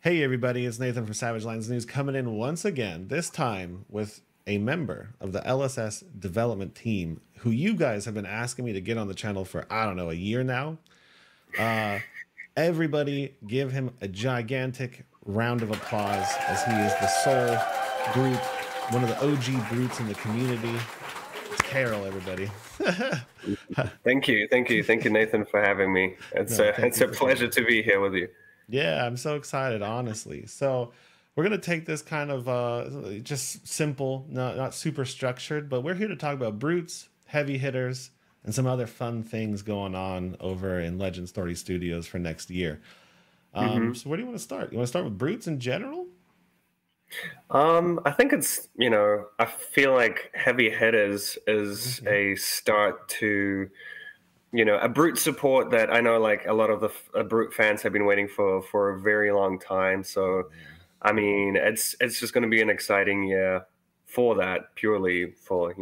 Hey everybody, it's Nathan from savagelandsnews coming in once again, this time with a member of the LSS development team who you guys have been asking me to get on the channel for, I don't know, a year now. Everybody give him a gigantic round of applause as he is the sole brute, one of the OG brutes in the community. It's Karol, everybody. Thank you, Nathan, for having me. It's a pleasure to be here with you. Yeah, I'm so excited, honestly. So we're gonna take this kind of just simple, not super structured, but we're here to talk about brutes, heavy hitters, and some other fun things going on over in Legend Story Studios for next year. So where do you want to start? You want to start with brutes in general? I think it's, I feel like heavy hitters is a start to, a brute support that I know like a lot of the brute fans have been waiting for a very long time. So, I mean, it's just going to be an exciting year for that, purely for,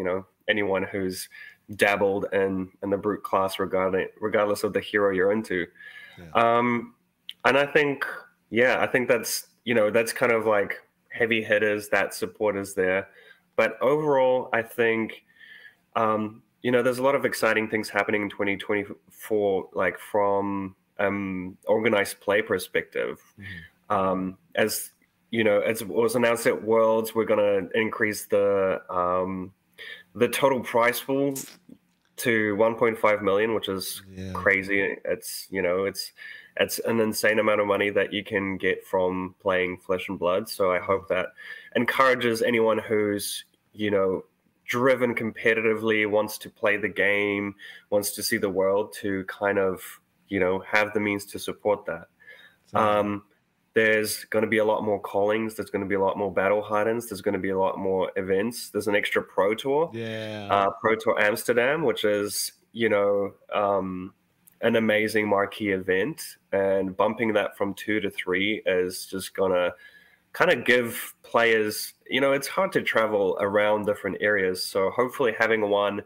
anyone who's dabbled in the brute class regardless of the hero you're into. And I think, I think that's, that's kind of like heavy hitters, that support is there. But overall, I think, there's a lot of exciting things happening in 2024, like from organized play perspective. As as it was announced at Worlds, we're going to increase the total prize pool to 1.5 million, which is crazy. It's it's an insane amount of money that you can get from playing Flesh and Blood. So I hope that encourages anyone who's driven competitively, wants to play the game, wants to see the world, to kind of have the means to support that. There's going to be a lot more callings. There's going to be a lot more battle hardens. There's going to be a lot more events. There's an extra Pro Tour, Pro Tour Amsterdam, which is an amazing marquee event, and bumping that from 2 to 3 is just gonna kind of give players, it's hard to travel around different areas, so hopefully having one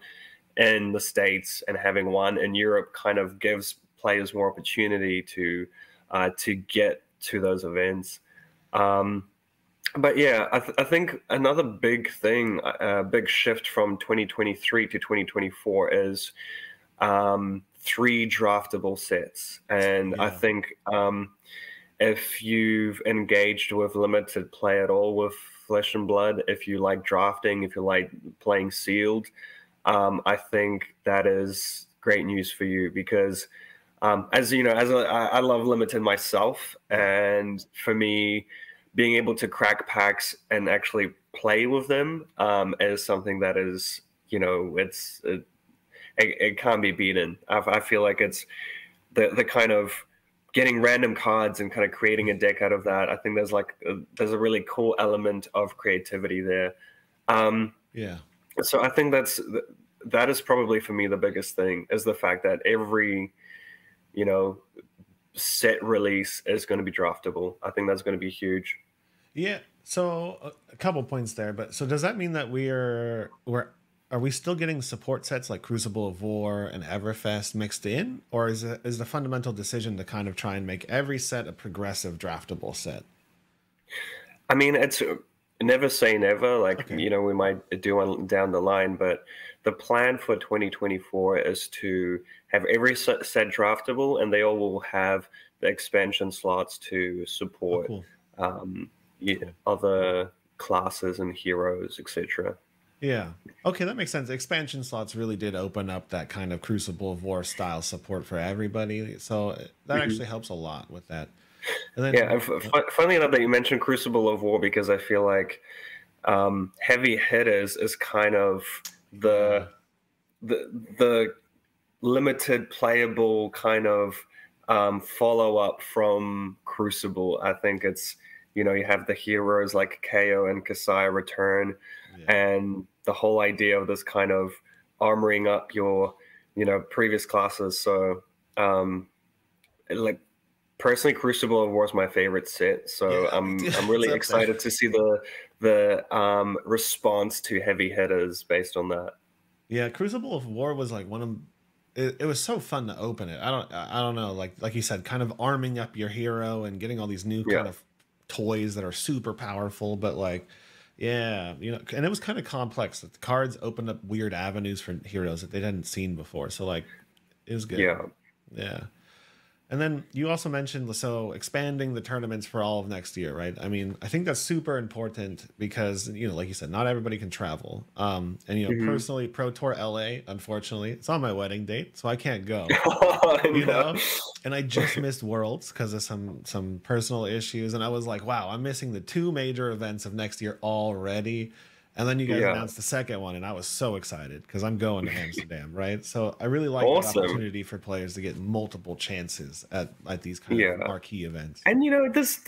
in the States and having one in Europe kind of gives players more opportunity to get to those events. But yeah, I think another big thing, a big shift from 2023 to 2024 is 3 draftable sets. And I think if you've engaged with limited play at all with Flesh and Blood, if you like drafting, if you like playing sealed, I think that is great news for you, because as you know, I love limited myself, and for me, being able to crack packs and actually play with them is something that is, it can't be beaten. I feel like it's the kind of getting random cards and kind of creating a deck out of that. I think there's there's a really cool element of creativity there. So I think that is probably for me the biggest thing, is the fact that every set release is going to be draftable. I think that's going to be huge. Yeah. So a couple points there, but so does that mean that are we still getting support sets like Crucible of War and Everfest mixed in, or is the fundamental decision to kind of try and make every set a progressive draftable set? I mean, it's never say never. Like, we might do one down the line, but the plan for 2024 is to have every set draftable, and they all will have the expansion slots to support other classes and heroes, etc. Yeah. Okay, that makes sense. Expansion slots really did open up that kind of Crucible of War style support for everybody. So that actually helps a lot with that. And then, funny enough that you mentioned Crucible of War, because I feel like heavy hitters is kind of the limited playable kind of follow up from Crucible. I think it's, you have the heroes like KO and Kasai return, and the whole idea of this kind of armoring up your, previous classes. So, like, personally, Crucible of War is my favorite set. So I'm really excited to see the response to heavy hitters based on that. Yeah, Crucible of War was like one of it was so fun to open it. I don't know, like you said, kind of arming up your hero and getting all these new kind of toys that are super powerful, but like, yeah, you know, and it was kind of complex. The cards opened up weird avenues for heroes that they hadn't seen before. So like, it was good. Yeah. Yeah. And then you also mentioned so expanding the tournaments for all of next year, right? I mean, I think that's super important because you know, like you said, not everybody can travel. And you know, Hmm. personally, Pro Tour LA, unfortunately, it's on my wedding date, so I can't go. Oh, You no. know, and I just missed Worlds because of some personal issues, and I was like, wow, I'm missing the two major events of next year already. And then you guys Yeah. announced the second one, and I was so excited because I'm going to Amsterdam, right? So I really like that Awesome. opportunity for players to get multiple chances at these kind of Yeah. marquee events. And you know, this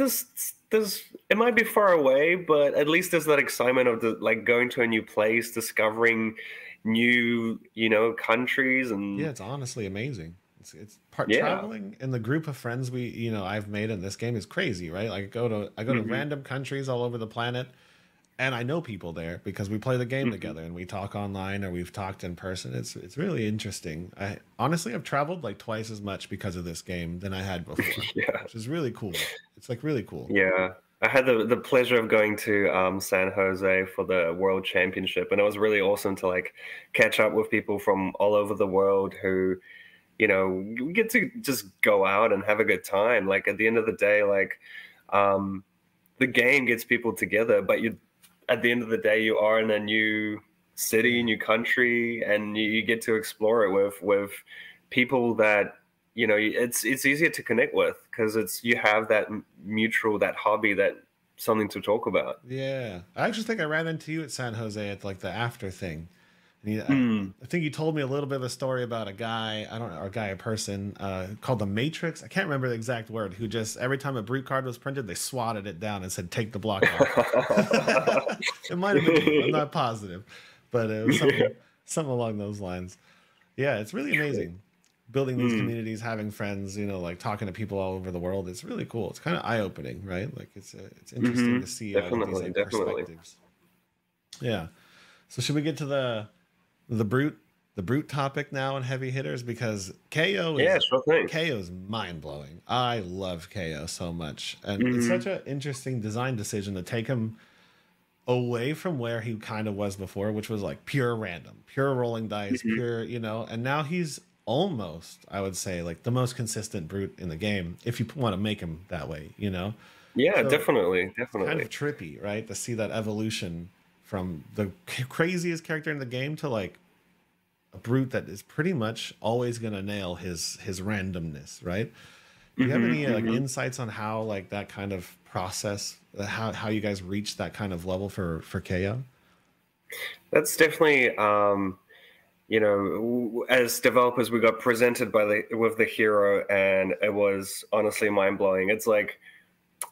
it might be far away, but at least there's that excitement of the like going to a new place, discovering new, you know, countries Yeah, and it's honestly amazing. It's part yeah. traveling and the group of friends I've made in this game is crazy, right? Like I go to Hmm. random countries all over the planet, and I know people there because we play the game Hmm. together and we talk online or we've talked in person. It's really interesting. I honestly I've traveled like twice as much because of this game than I had before, Yeah. which is really cool. It's like really cool. Yeah. I had the pleasure of going to San Jose for the World Championship, and it was really awesome to like catch up with people from all over the world who, you know, we get to just go out and have a good time. Like at the end of the day, like um, the game gets people together, but you, at the end of the day, you are in a new city, Yeah. new country, and you get to explore it with people that you know it's easier to connect with because it's you have that mutual that hobby that something to talk about. Yeah. I actually think I ran into you at San Jose at like the after thing. And Mm. I think you told me a little bit of a story about a guy, I don't know, or a guy, a person called the Matrix. I can't remember the exact word, who just every time a brute card was printed, they swatted it down and said, take the block off. It might have been you. I'm not positive, but it was Yeah. something along those lines. Yeah, it's really amazing building these Mm. communities, having friends, you know, like talking to people all over the world. It's really cool. It's kind of eye opening, right? Like it's interesting Hmm. to see these Definitely, like definitely. perspectives. Yeah. So should we get to the brute the brute topic now in heavy hitters because Yeah, sure thing. KO is mind blowing. I love KO so much, and it's such Hmm. an interesting design decision to take him away from where he kind of was before, which was like pure random, pure rolling dice, Hmm. pure, you know, and now he's almost, I would say, like the most consistent brute in the game if you want to make him that way, you know? Yeah, So definitely, it's kind definitely. of trippy, right? To see that evolution from the craziest character in the game to like a brute that is pretty much always going to nail his randomness, right? Do you have Hmm. any like Hmm. insights on how like that kind of process, how you guys reach that kind of level for KO? That's definitely, you know, as developers, we got presented by the with the hero, and it was honestly mind blowing. It's like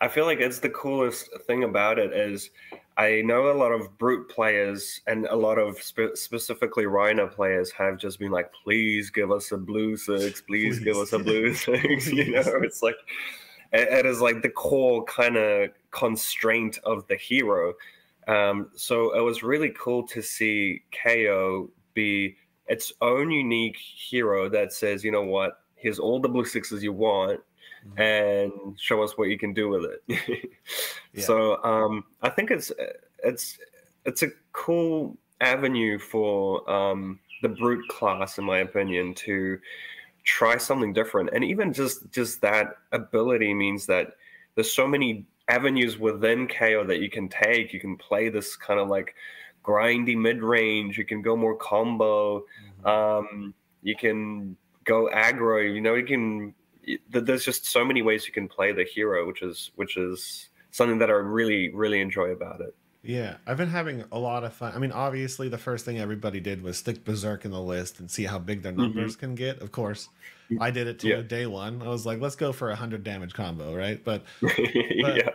I feel like it's the coolest thing about it is I know a lot of brute players and a lot of specifically Rhino players have just been like, please give us a blue six, please give Please, us a blue six. You know, please. it's like it is like the core kind of constraint of the hero. So it was really cool to see KO be its own unique hero that says, you know what, here's all the blue sixes you want, Mhm. and show us what you can do with it. Yeah, So I think it's it's a cool avenue for the brute class, in my opinion, to try something different. And even just that ability means that there's so many avenues within KO that you can take. You can play this kind of like grindy mid range. You can go more combo. mhm. Um, you can go aggro. You know, you can. There's just so many ways you can play the hero, which is something that I really enjoy about it. Yeah, I've been having a lot of fun. I mean, obviously, the first thing everybody did was stick Berserk in the list and see how big their Hmm. numbers can get. Of course, I did it Yeah. too. Day one, I was like, let's go for 100 damage combo, right? But Yeah.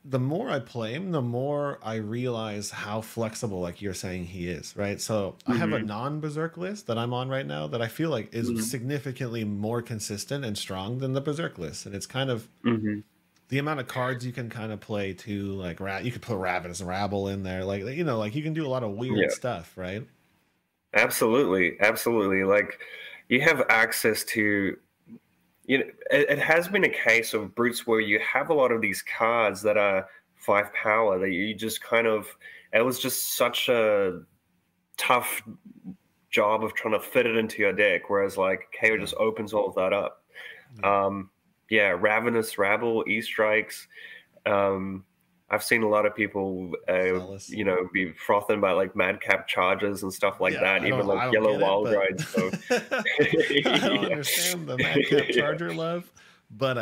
the more I play him, the more I realize how flexible, like you're saying, he is, right? So I have a Hmm. non-Berserk list that I'm on right now that I feel like is Hmm. significantly more consistent and strong than the Berserk list, and it's kind of Hmm. the amount of cards you can kind of play too. Like you could put Ravenous Rabble in there, like you know, like you can do a lot of weird Yeah. stuff, right? Absolutely, absolutely. Like you have access to, you know, it has been a case of brutes where you have a lot of these cards that are 5 power that you just kind of, it was just such a tough job of trying to fit it into your deck, whereas like KO just opens all of that up. Yeah, Ravenous Rabble, E-Strikes. I've seen a lot of people, you know, be frothing about like Madcap Charges and stuff like that, even like Yellow Wild Ride. So I don't understand the Madcap Charger love, but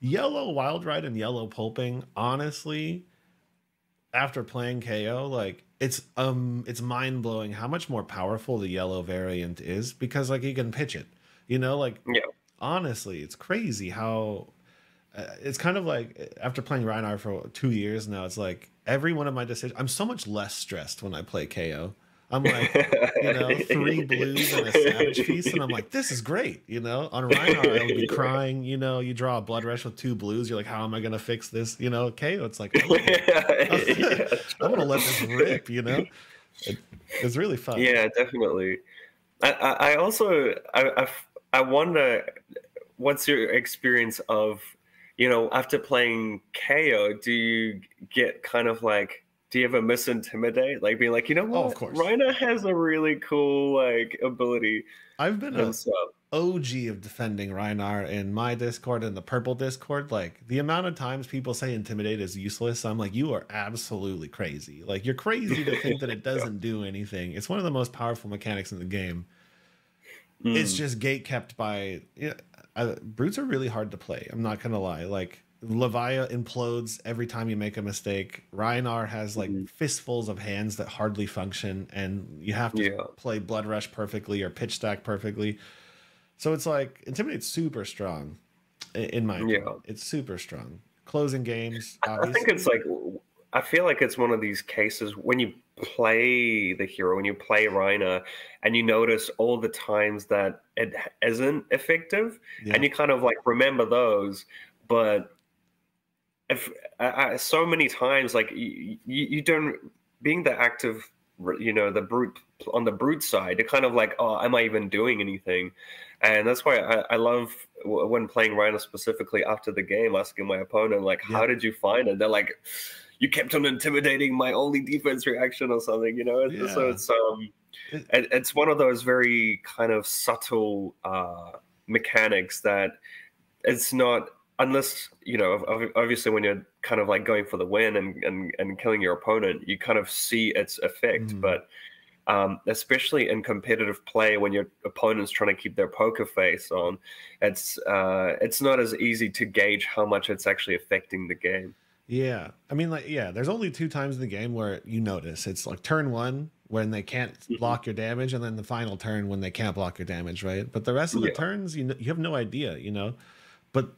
Yellow Wild Ride and Yellow Pulping, honestly, after playing KO, like it's mind-blowing how much more powerful the yellow variant is, because like you can pitch it, you know, like honestly, it's crazy how it's kind of like after playing Rhinar for 2 years now, it's like every one of my decisions, I'm so much less stressed when I play KO. I'm like, you know, 3 blues and a Savage Feast, and I'm like, this is great, you know. On Rhinar, I would be crying, you know. You draw a Blood Rush with 2 blues, you're like, how am I gonna fix this, you know? KO, it's like, I'm gonna let this rip, you know. It's really fun. Yeah, definitely. I also I wonder, what's your experience of, you know, after playing KO, do you get kind of like, do you ever misintimidate? Like being like, you know what? Oh, of course. Rhinar has a really cool like ability. I've been an OG of defending Rhinar in my Discord and the purple Discord. Like the amount of times people say intimidate is useless, I'm like, you are absolutely crazy. Like you're crazy to think that it doesn't do anything. It's one of the most powerful mechanics in the game. It's just gate kept by, you know, brutes are really hard to play. I'm not gonna lie. Like Levia implodes every time you make a mistake. Rhinar has like fistfuls of hands that hardly function, and you have to play Blood Rush perfectly or pitch stack perfectly. So it's like Intimidate's super strong, in my opinion. It's super strong. Closing games, obviously. I think it's like, I feel like it's one of these cases when you play the hero, when you play Rhinar, and you notice all the times that it isn't effective, and you kind of like remember those, but if so many times, like you don't, being the active, you know, the brute on the brute side, you're kind of like, oh, am I even doing anything? And that's why I love when playing Rhinar specifically after the game, asking my opponent like, how did you find it? They're like, you kept on intimidating my only defense reaction or something, you know. So it's one of those very kind of subtle mechanics that it's not, unless, you know, obviously when you're kind of like going for the win and killing your opponent, you kind of see its effect. But especially in competitive play, when your opponent's trying to keep their poker face on, it's not as easy to gauge how much it's actually affecting the game. Yeah, I mean, like, there's only 2 times in the game where you notice. It's like turn 1 when they can't block your damage, and then the final turn when they can't block your damage, right? But the rest of the turns, you have no idea, you know. But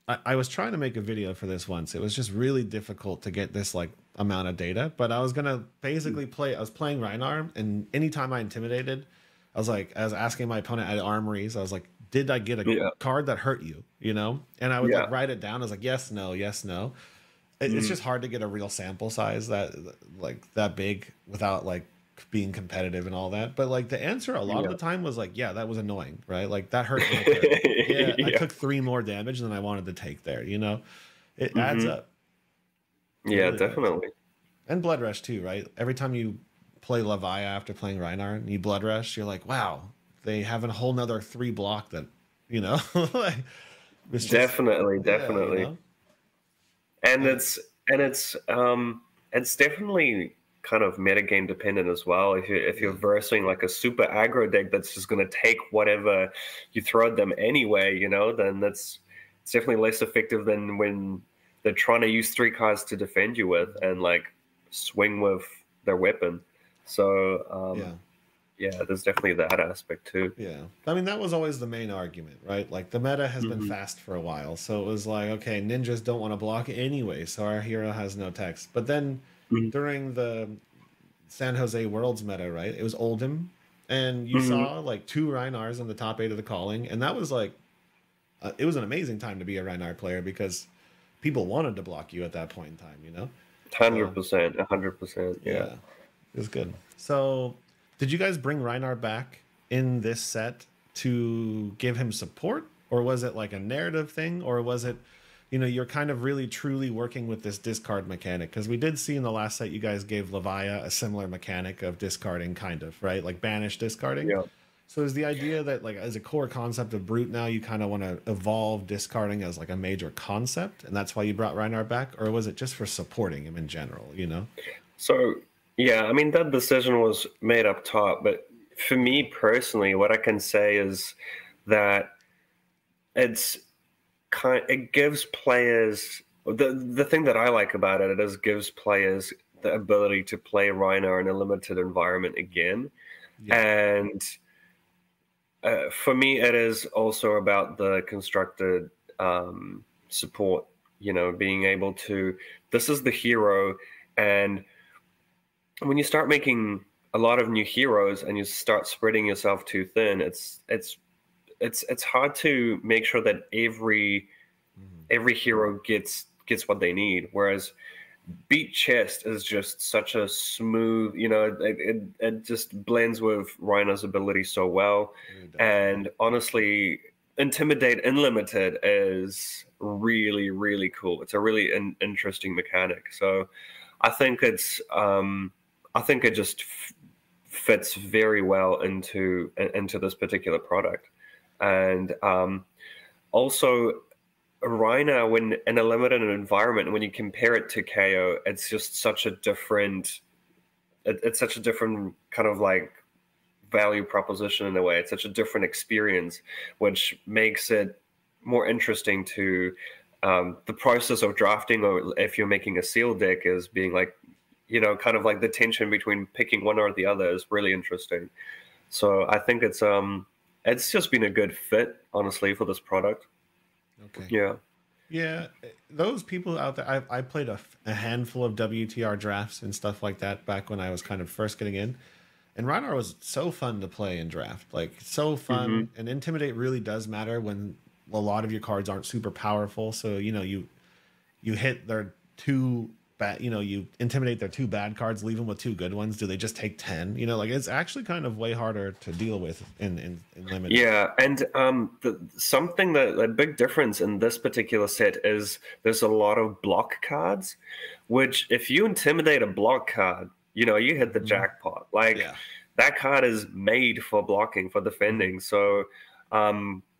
I was trying to make a video for this once. It was just really difficult to get this like amount of data. But I was gonna basically I was playing Rhinar, and anytime I intimidated, I was asking my opponent at armories, I was like, did I get a card that hurt you? You know? And I would like write it down. I was like, yes, no, yes, no. It's just hard to get a real sample size that big without like being competitive and all that. But like the answer a lot of the time was like, that was annoying, right? Like that hurt me. I took 3 more damage than I wanted to take there, you know. It adds up. Yeah, really definitely. Does. And Blood Rush too, right? Every time you play Levia after playing Rhinar and you Blood Rush, you're like, wow, they have a whole nother 3 block that, you know. Like, it's just, definitely. You know? And it's definitely kind of metagame dependent as well. If you're versing like a super aggro deck that's just going to take whatever you throw at them anyway, you know, then it's definitely less effective than when they're trying to use 3 cards to defend you with and like swing with their weapon. So there's definitely that aspect too. Yeah, I mean that was always the main argument, right? Like the meta has been fast for a while, so it was like, okay, ninjas don't want to block anyway, so our hero has no text. But then during the San Jose Worlds meta, right, it was Oldhim, and you saw like 2 Rhinars in the top 8 of the calling, and that was like, it was an amazing time to be a Rhinar player because people wanted to block you at that point in time, you know. 100%, 100%. Yeah, it was good. So, did you guys bring Rhinar back in this set to give him support, or was it like a narrative thing, or was it, you know, you're kind of really truly working with this discard mechanic? Because we did see in the last set you guys gave Levia a similar mechanic of discarding, kind of, right? Like banish discarding. Yeah. So is the idea that like as a core concept of Brute now you kind of want to evolve discarding as like a major concept, and that's why you brought Rhinar back, or was it just for supporting him in general? You know. So yeah, I mean that decision was made up top, but for me personally, what I can say is that it's it gives players the thing that I like about it is gives players the ability to play Rhinar in a limited environment again, Yeah. and for me, it is also about the constructed support. You know, being able to, this is the hero, and when you start making a lot of new heroes and you start spreading yourself too thin, it's hard to make sure that every hero gets what they need. Whereas Beat Chest is just such a smooth, you know, it just blends with Rhinor's ability so well. And honestly, Intimidate Unlimited is really, really cool. It's a really interesting mechanic. So I think I think it just fits very well into this particular product. And also Rhina, when in a limited environment, when you compare it to KO, it's just such a different, it's such a different kind of like value proposition in a way. It's such a different experience, which makes it more interesting to the process of drafting, or if you're making a seal deck, is being like, you know, kind of like the tension between picking one or the other is really interesting. So I think it's just been a good fit, honestly, for this product. Okay. Yeah. Yeah, those people out there, I played a handful of WTR drafts and stuff like that back when I was kind of first getting in. And Rhinar was so fun to play in draft, like so fun. And Intimidate really does matter when a lot of your cards aren't super powerful. So, you know, you hit their two bad, you know, you intimidate their two bad cards, leave them with two good ones. Do they just take 10? You know, like it's actually kind of way harder to deal with in limited. Yeah, and something that a big difference in this particular set is there's a lot of block cards, which if you intimidate a block card, you know, you hit the jackpot. Like that card is made for blocking, for defending. So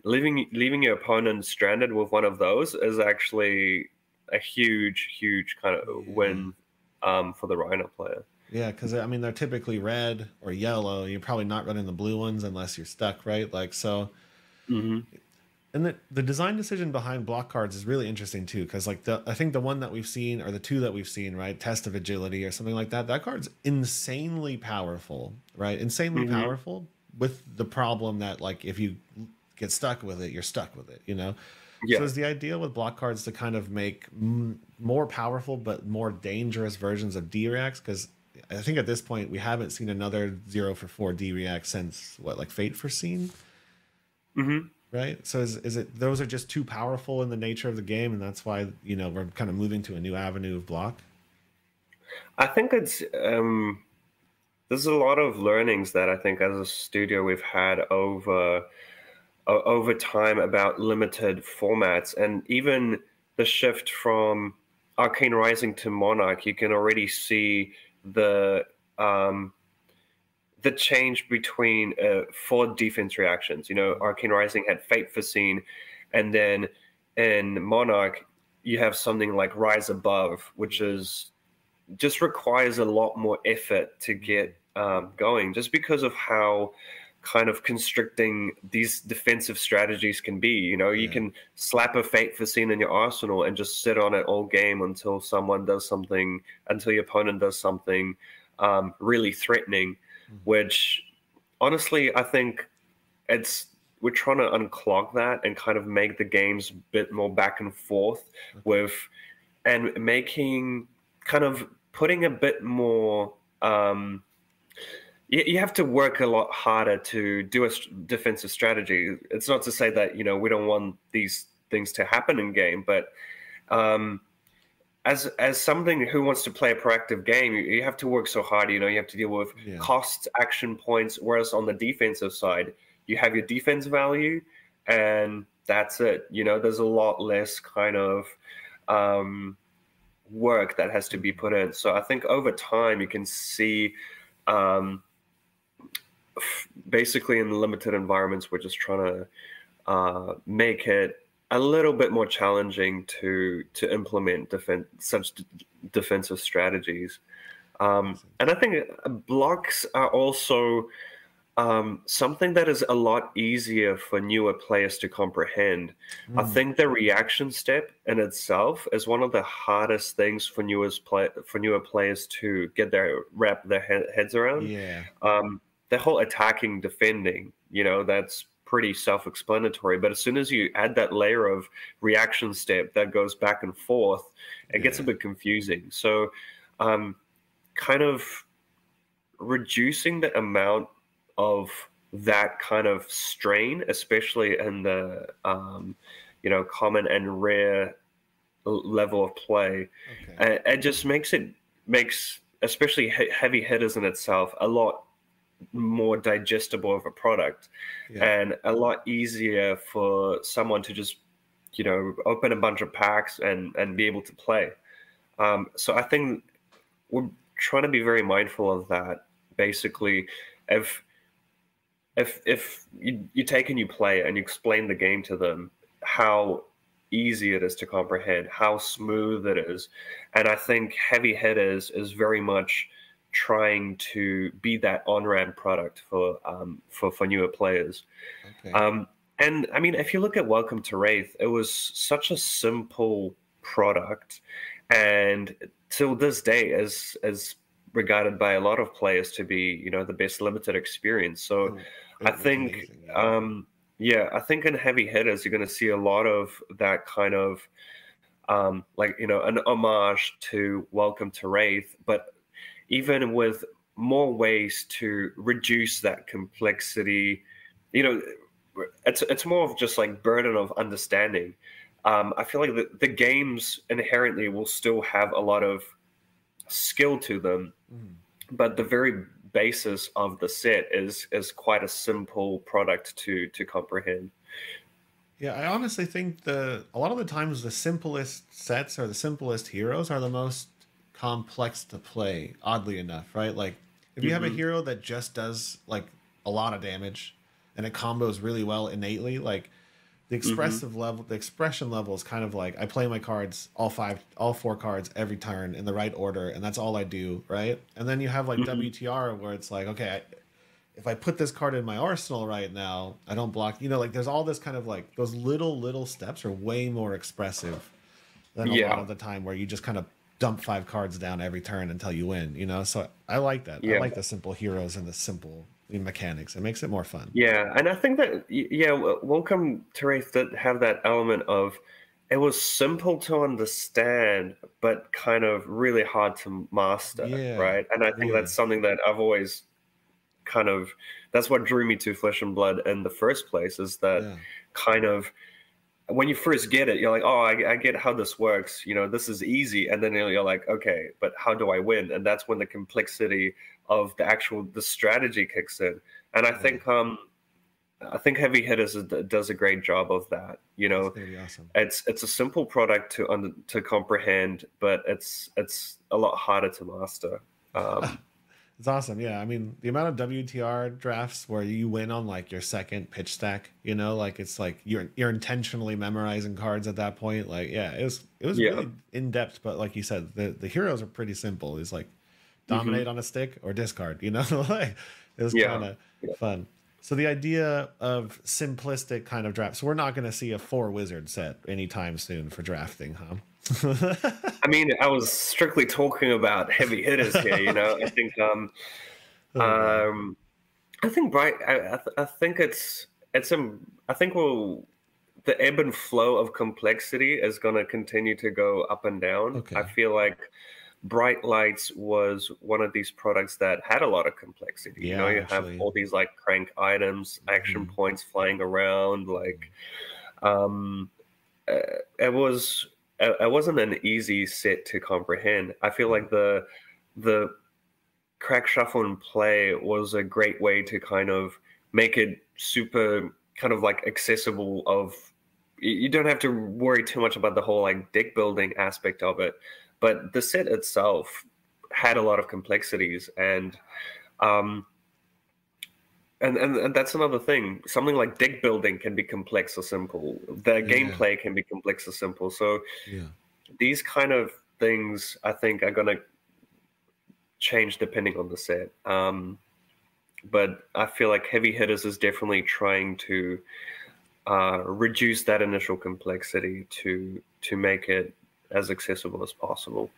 leaving your opponent stranded with one of those is actually a huge kind of win for the Rhino player. Yeah, because I mean they're typically red or yellow. You're probably not running the blue ones unless you're stuck, right? Like so. And the design decision behind block cards is really interesting too, because like I think the one that we've seen, or the two that we've seen, right, Test of Agility or something like that. That card's insanely powerful, right? Insanely powerful, with the problem that like if you get stuck with it, you're stuck with it, you know. Yeah. So is the idea with block cards to kind of make more powerful but more dangerous versions of D-Reacts? Because I think at this point we haven't seen another 0 for 4 D-React since what, like Fate Foreseen? Right? So is it those are just too powerful in the nature of the game, and that's why, you know, we're kind of moving to a new avenue of block? I think it's there's a lot of learnings that I think as a studio we've had over time about limited formats, and even the shift from Arcane Rising to Monarch. You can already see the change between 4 defense reactions. You know, Arcane Rising had Fate Foreseen, and then in Monarch you have something like Rise Above, which is just requires a lot more effort to get going, just because of how kind of constricting these defensive strategies can be. You know, you can slap a Fate Foreseen in your arsenal and just sit on it all game until someone does something, until your opponent does something really threatening, which honestly I think we're trying to unclog that and kind of make the games a bit more back and forth with, and making kind of putting a bit more you have to work a lot harder to do a defensive strategy. It's not to say that, you know, we don't want these things to happen in game, but as something who wants to play a proactive game, you have to work so hard. You know, you have to deal with cost, action points, whereas on the defensive side, you have your defense value, and that's it. You know, there's a lot less kind of work that has to be put in. So I think over time you can see, basically in limited environments, we're just trying to make it a little bit more challenging to implement such defensive strategies. And I think blocks are also something that is a lot easier for newer players to comprehend. I think the reaction step in itself is one of the hardest things for newer players to wrap their heads around. Yeah. The whole attacking, defending, you know, that's pretty self-explanatory. But as soon as you add that layer of reaction step that goes back and forth, it gets a bit confusing. So kind of reducing the amount of that kind of strain, especially in the you know, common and rare level of play, it just makes especially heavy hitters in itself a lot more digestible of a product, and a lot easier for someone to just, you know, open a bunch of packs and be able to play. So I think we're trying to be very mindful of that. Basically, if you take a new player and you explain the game to them, how easy it is to comprehend, how smooth it is, and I think heavy hitters is very much trying to be that on-ramp product for newer players. And I mean, if you look at Welcome to Wraith, it was such a simple product, and till this day is regarded by a lot of players to be, you know, the best limited experience. So I think I think in heavy hitters you're going to see a lot of that kind of like, you know, an homage to Welcome to Wraith, but even with more ways to reduce that complexity. You know, it's more of just like burden of understanding. I feel like the games inherently will still have a lot of skill to them, but the very basis of the set is quite a simple product to comprehend. Yeah, I honestly think a lot of the times the simplest sets or the simplest heroes are the most complex to play, oddly enough, right? Like if you have a hero that just does like a lot of damage and it combos really well innately, like the expression level is kind of like I play my cards, all 4 cards every turn in the right order, and that's all I do, right? And then you have like WTR where it's like, okay, if I put this card in my arsenal right now, I don't block, you know, like there's all this kind of like those little steps are way more expressive than a lot of the time where you just kind of dump 5 cards down every turn until you win, you know? So I like that. I like the simple heroes and the simple mechanics. It makes it more fun. Yeah, and I think that, Welcome to Wraith did have that element of, it was simple to understand, but kind of really hard to master, right? And I think that's something that I've always kind of, that's what drew me to Flesh and Blood in the first place, is that kind of, when you first get it, you're like, oh, I get how this works. You know, this is easy. And then you're like, okay, but how do I win? And that's when the complexity of the strategy kicks in. And I think Heavy Hitters does a great job of that. You know, that's gonna be awesome. It's a simple product to comprehend, but it's a lot harder to master. It's awesome. Yeah. I mean, the amount of WTR drafts where you win on like your second pitch stack, you know, like it's like you're intentionally memorizing cards at that point. Like, yeah, it was really in depth, but like you said, the heroes are pretty simple. It's like dominate on a stick or discard, you know, like it was kind of fun. So the idea of simplistic kind of drafts, we're not going to see a 4 wizard set anytime soon for drafting, huh? I mean, I was strictly talking about heavy hitters here, you know. I think I think Bright I think I think the ebb and flow of complexity is going to continue to go up and down. I feel like Bright Lights was one of these products that had a lot of complexity. You know, you have all these like crank items, action points flying around, like it wasn't an easy set to comprehend. I feel like the crack, shuffle, and play was a great way to kind of make it super kind of like accessible of you don't have to worry too much about the whole like deck building aspect of it. But the set itself had a lot of complexities, um, and that's another thing. Something like deck building can be complex or simple. The Yeah. gameplay can be complex or simple. So Yeah. these kind of things, I think, are going to change depending on the set. But I feel like Heavy Hitters is definitely trying to reduce that initial complexity to make it as accessible as possible.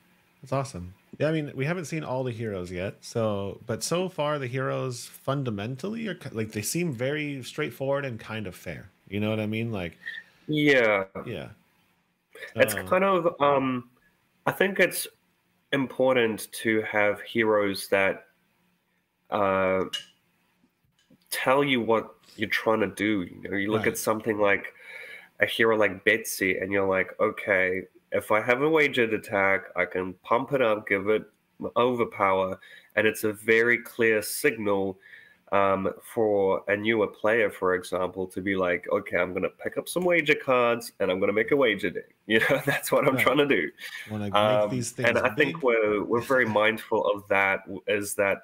That's awesome. Yeah, I mean, we haven't seen all the heroes yet, so but so far the heroes fundamentally are like they seem very straightforward and kind of fair. You know what I mean? Like, Yeah, yeah. it's So kind of I think it's important to have heroes that uh, tell you what you're trying to do. You know, you look at right. something like a hero like Betsy, and you're like, okay, if I have a wagered attack, I can pump it up, give it overpower, and it's a very clear signal for a newer player, for example, to be like, okay, I'm going to pick up some wager cards and I'm going to make a wager deck. You know, that's what I'm trying Right. to do. Want to make these And things I think big. we're very mindful of that. Is that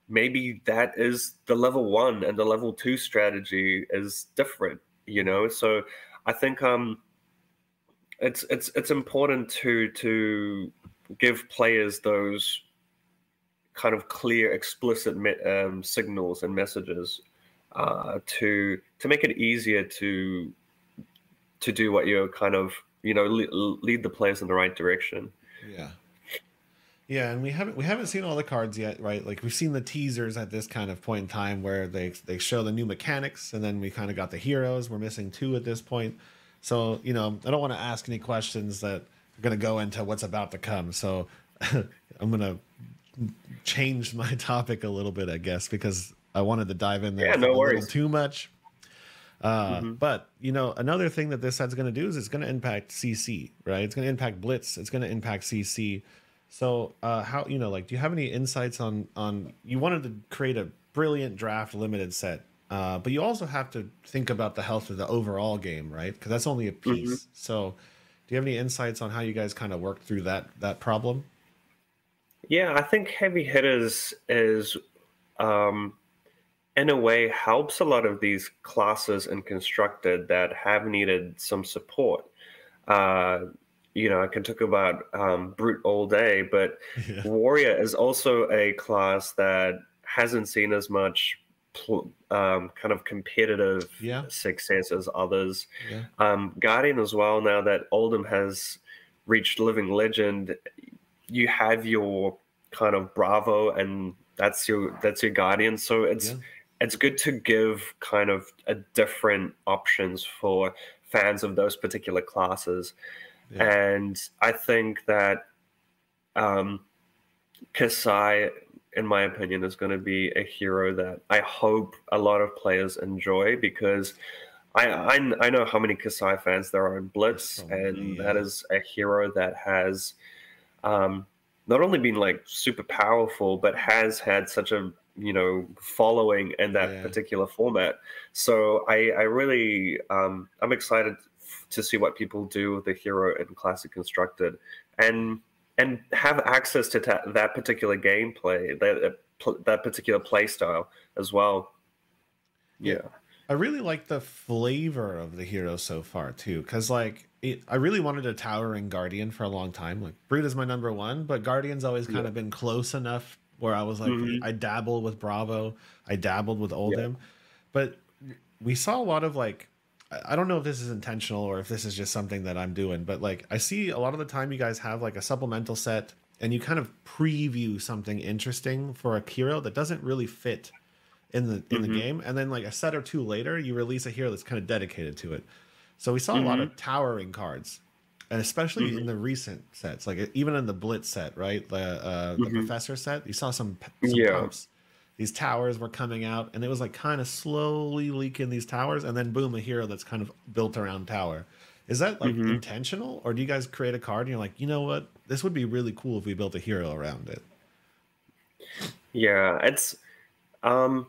maybe that is the level one and the level two strategy is different, you know? So I think it's important to give players those kind of clear, explicit signals and messages to make it easier to do what you're kind of, you know, lead the players in the right direction. Yeah. Yeah, and we haven't seen all the cards yet, right? Like we've seen the teasers at this kind of point in time where they show the new mechanics, and then we kind of got the heroes. We're missing two at this point, so you know I don't want to ask any questions that are going to go into what's about to come. So I'm going to change my topic a little bit, I guess, because I wanted to dive in there Yeah, I think no a little worries. too much. Hmm. But you know, another thing that this set's going to do is it's going to impact CC, right? It's going to impact Blitz. It's going to impact CC. So, how you know, like, do you have any insights on? You wanted to create a brilliant draft limited set, but you also have to think about the health of the overall game, right? Because that's only a Hmm. piece. So, do you have any insights on how you guys kind of worked through that problem? Yeah, I think Heavy Hitters is um, in a way helps a lot of these classes and constructed that have needed some support. Uh, you know, I can talk about Brute all day, but Yeah, Warrior is also a class that hasn't seen as much kind of competitive yeah, success as others. yeah, Guardian as well, now that Oldham has reached Living Legend, you have your kind of Bravo, and that's your Guardian. So yeah, it's good to give kind of a different options for fans of those particular classes. yeah. And I think that um, Kasai, in my opinion, is going to be a hero that I hope a lot of players enjoy, because I know how many Kasai fans there are in There's Blitz, so many. and that Yeah, is a hero that has um, not only been like super powerful, but has had such a, you know, following in that yeah. particular format. So I really I'm excited to see what people do with the hero in Classic Constructed, and and have access to that particular gameplay, that particular play style as well. Yeah, Yeah. I really like the flavor of the hero so far too, because like I really wanted a towering guardian for a long time. Like Brute is my number one, but Guardian's always kind Yeah. of been close enough where I was like, Hmm. I dabbled with Bravo, I dabbled with Yeah. Oldhim, but we saw a lot of like. I don't know if this is intentional or if this is just something that I'm doing, but like I see a lot of the time you guys have like a supplemental set and you kind of preview something interesting for a hero that doesn't really fit in the Hmm. game, and then like a set or two later you release a hero that's kind of dedicated to it. So we saw a lot Hmm. of towering cards, and especially in Hmm. the recent sets, like even in the Blitz set, right? The Hmm. Professor set, you saw some Yeah. pumps. These towers were coming out, and it was like kind of slowly leaking these towers, and then boom, a hero that's kind of built around tower. Is that like Hmm. intentional, or do you guys create a card and you're like, you know what, this would be really cool if we built a hero around it? Yeah. It's um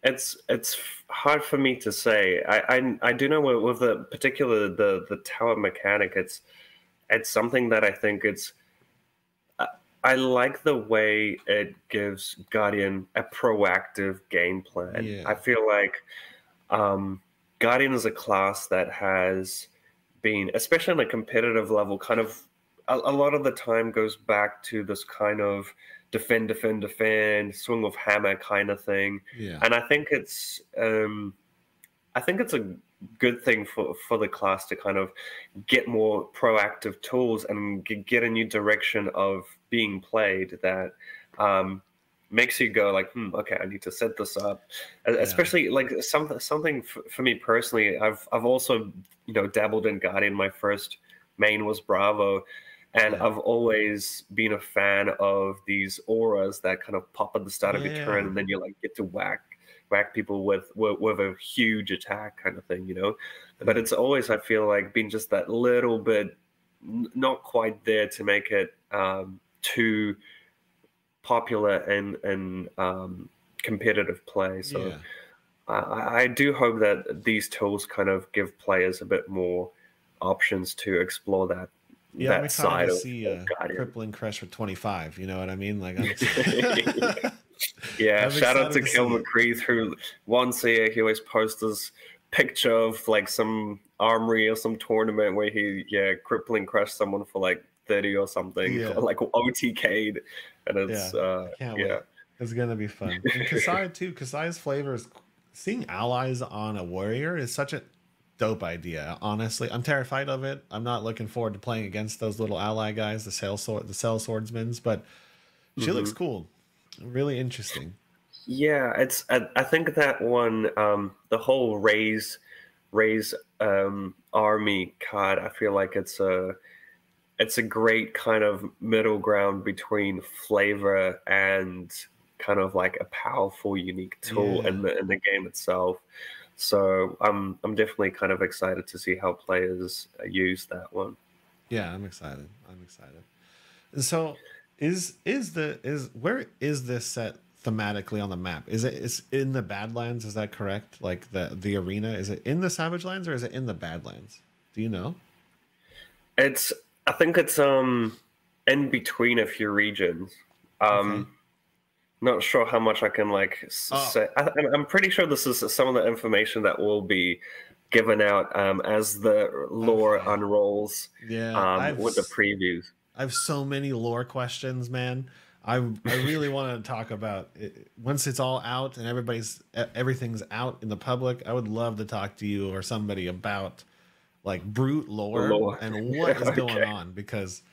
it's hard for me to say. I do know with the particular the tower mechanic, it's something that I think I like the way it gives Guardian a proactive game plan. Yeah. I feel like Guardian is a class that has been, especially on a competitive level, kind of a lot of the time goes back to this kind of defend, defend, defend, swing of hammer kind of thing. Yeah. And I think it's a good thing for the class to kind of get more proactive tools and get a new direction of being played that makes you go like, okay, I need to set this up. Yeah. Especially like something for me personally, I've also, you know, dabbled in Guardian. My first main was Bravo, and I've always been a fan of these auras that kind of pop at the start of your turn, and then you like get to whack people with a huge attack kind of thing, you know. But it's always, I feel like, been just that little bit not quite there to make it too popular and competitive play. So I do hope that these tools kind of give players a bit more options to explore that. Yeah, I'm excited to see Crippling Crush for 25. You know what I mean? Like, yeah. Shout out to Kel McCree through once a year. He always posts this picture of like some armory or some tournament where he crippling crushed someone for like 30 or something, like OTK'd, and it's wait. It's gonna be fun. And Kasai too. Kasai's flavor is seeing allies on a warrior is such a dope idea. Honestly, I'm terrified of it. I'm not looking forward to playing against those little ally guys, the cell swordsmen, but she looks cool. Really interesting. Yeah, it's I think that one the whole raise army card, I feel like it's a great kind of middle ground between flavor and kind of like a powerful unique tool in the game itself. So I'm definitely kind of excited to see how players use that one. Yeah, I'm excited. So where is this set thematically on the map? Is in the Badlands? Is that correct? Like the arena, is it in the Savage Lands or is it in the Badlands? Do you know? I think it's in between a few regions. Not sure how much I can like say. I'm pretty sure this is some of the information that will be given out as the lore unrolls. With the previews. I have so many lore questions, man. I really want to talk about it. Once it's all out and everything's out in the public. I would love to talk to you or somebody about like brute lore and what is going on, because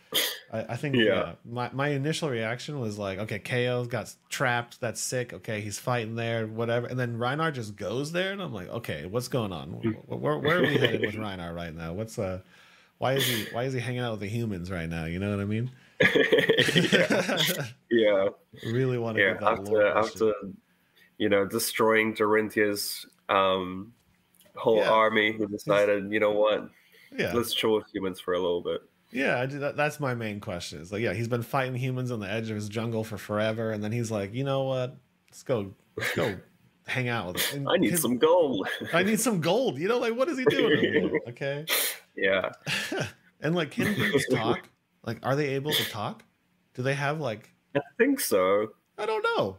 I think my initial reaction was like, okay, KO's got trapped, that's sick, okay, he's fighting there, whatever, and then Rhinar just goes there and I'm like, okay, what's going on? Where are we headed with Rhinar right now? Why is he hanging out with the humans right now? You know what I mean? Really want to get that lore after destroying Dorinthia's whole army, he decided, you know what, let's chill with humans for a little bit. That's my main question. Is like, he's been fighting humans on the edge of his jungle for forever, and then he's like, you know what, let's go hang out with him. I need some gold. I need some gold. You know, like, what is he doing? Okay. Yeah. And like, can brutes talk? Like, are they able to talk? Do they have like? I think so. I don't know.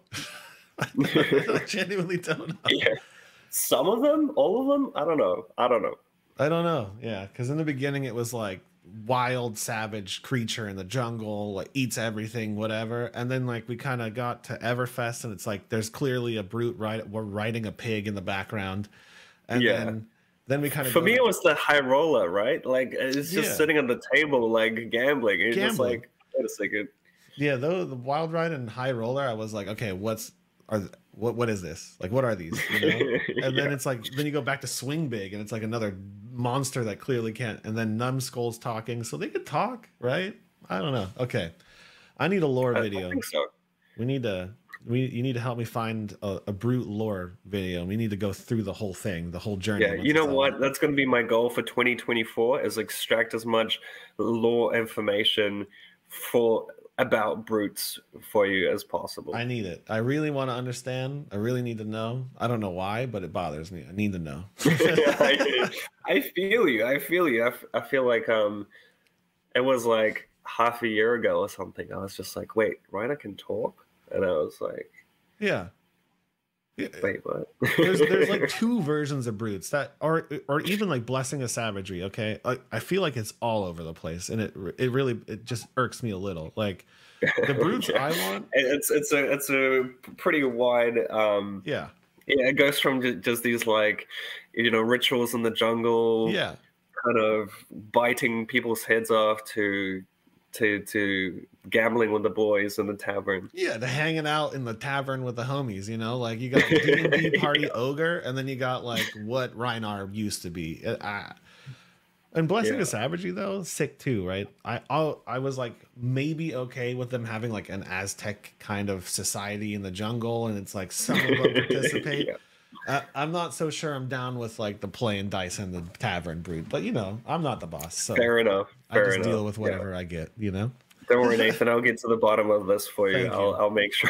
I genuinely don't know. Yeah. Some of them, all of them, I don't know. Yeah, because in the beginning it was like wild savage creature in the jungle, like eats everything, whatever, and then like we kind of got to Everfest and it's like there's clearly a brute we're riding a pig in the background, and then we kind of, for me it was the high roller, right? Like it's just sitting on the table like gambling. It's just like, wait a second. Yeah, though the wild ride and high roller, I was like, okay, what is this? Like, what are these? You know? And then it's like, then you go back to Swing Big, and it's like another monster that clearly can't. And then Numbskull's talking, so they could talk, right? I don't know. Okay, I need a lore video. I think so. You need to help me find a brute lore video. We need to go through the whole thing, the whole journey. Yeah, you know what? That's going to be my goal for 2024: is extract as much lore information for about brutes for you as possible. I need it. I really want to understand. I really need to know. I don't know why, but it bothers me. I need to know. I feel you. I feel you. I feel like it was like half a year ago or something. I was just like, wait, Rhinar can talk? And I was like, yeah. Wait, what? there's like 2 versions of brutes that are, or even like blessing of savagery. Okay, I feel like it's all over the place, and it really just irks me a little. Like the brutes I want, it's a pretty wide yeah, it goes from just these like rituals in the jungle, yeah, kind of biting people's heads off to gambling with the boys in the tavern. Yeah, to hanging out in the tavern with the homies, like you got D&D party ogre, and then you got like what Rhinar used to be. And blessing of savagery though, sick too, right? I was like maybe okay with them having like an Aztec kind of society in the jungle, and it's like some of them participate. I'm not so sure I'm down with like the playing dice and the tavern brute, but I'm not the boss, so fair enough. I just deal with whatever I get, Don't worry, Nathan. I'll get to the bottom of this for you. I'll make sure.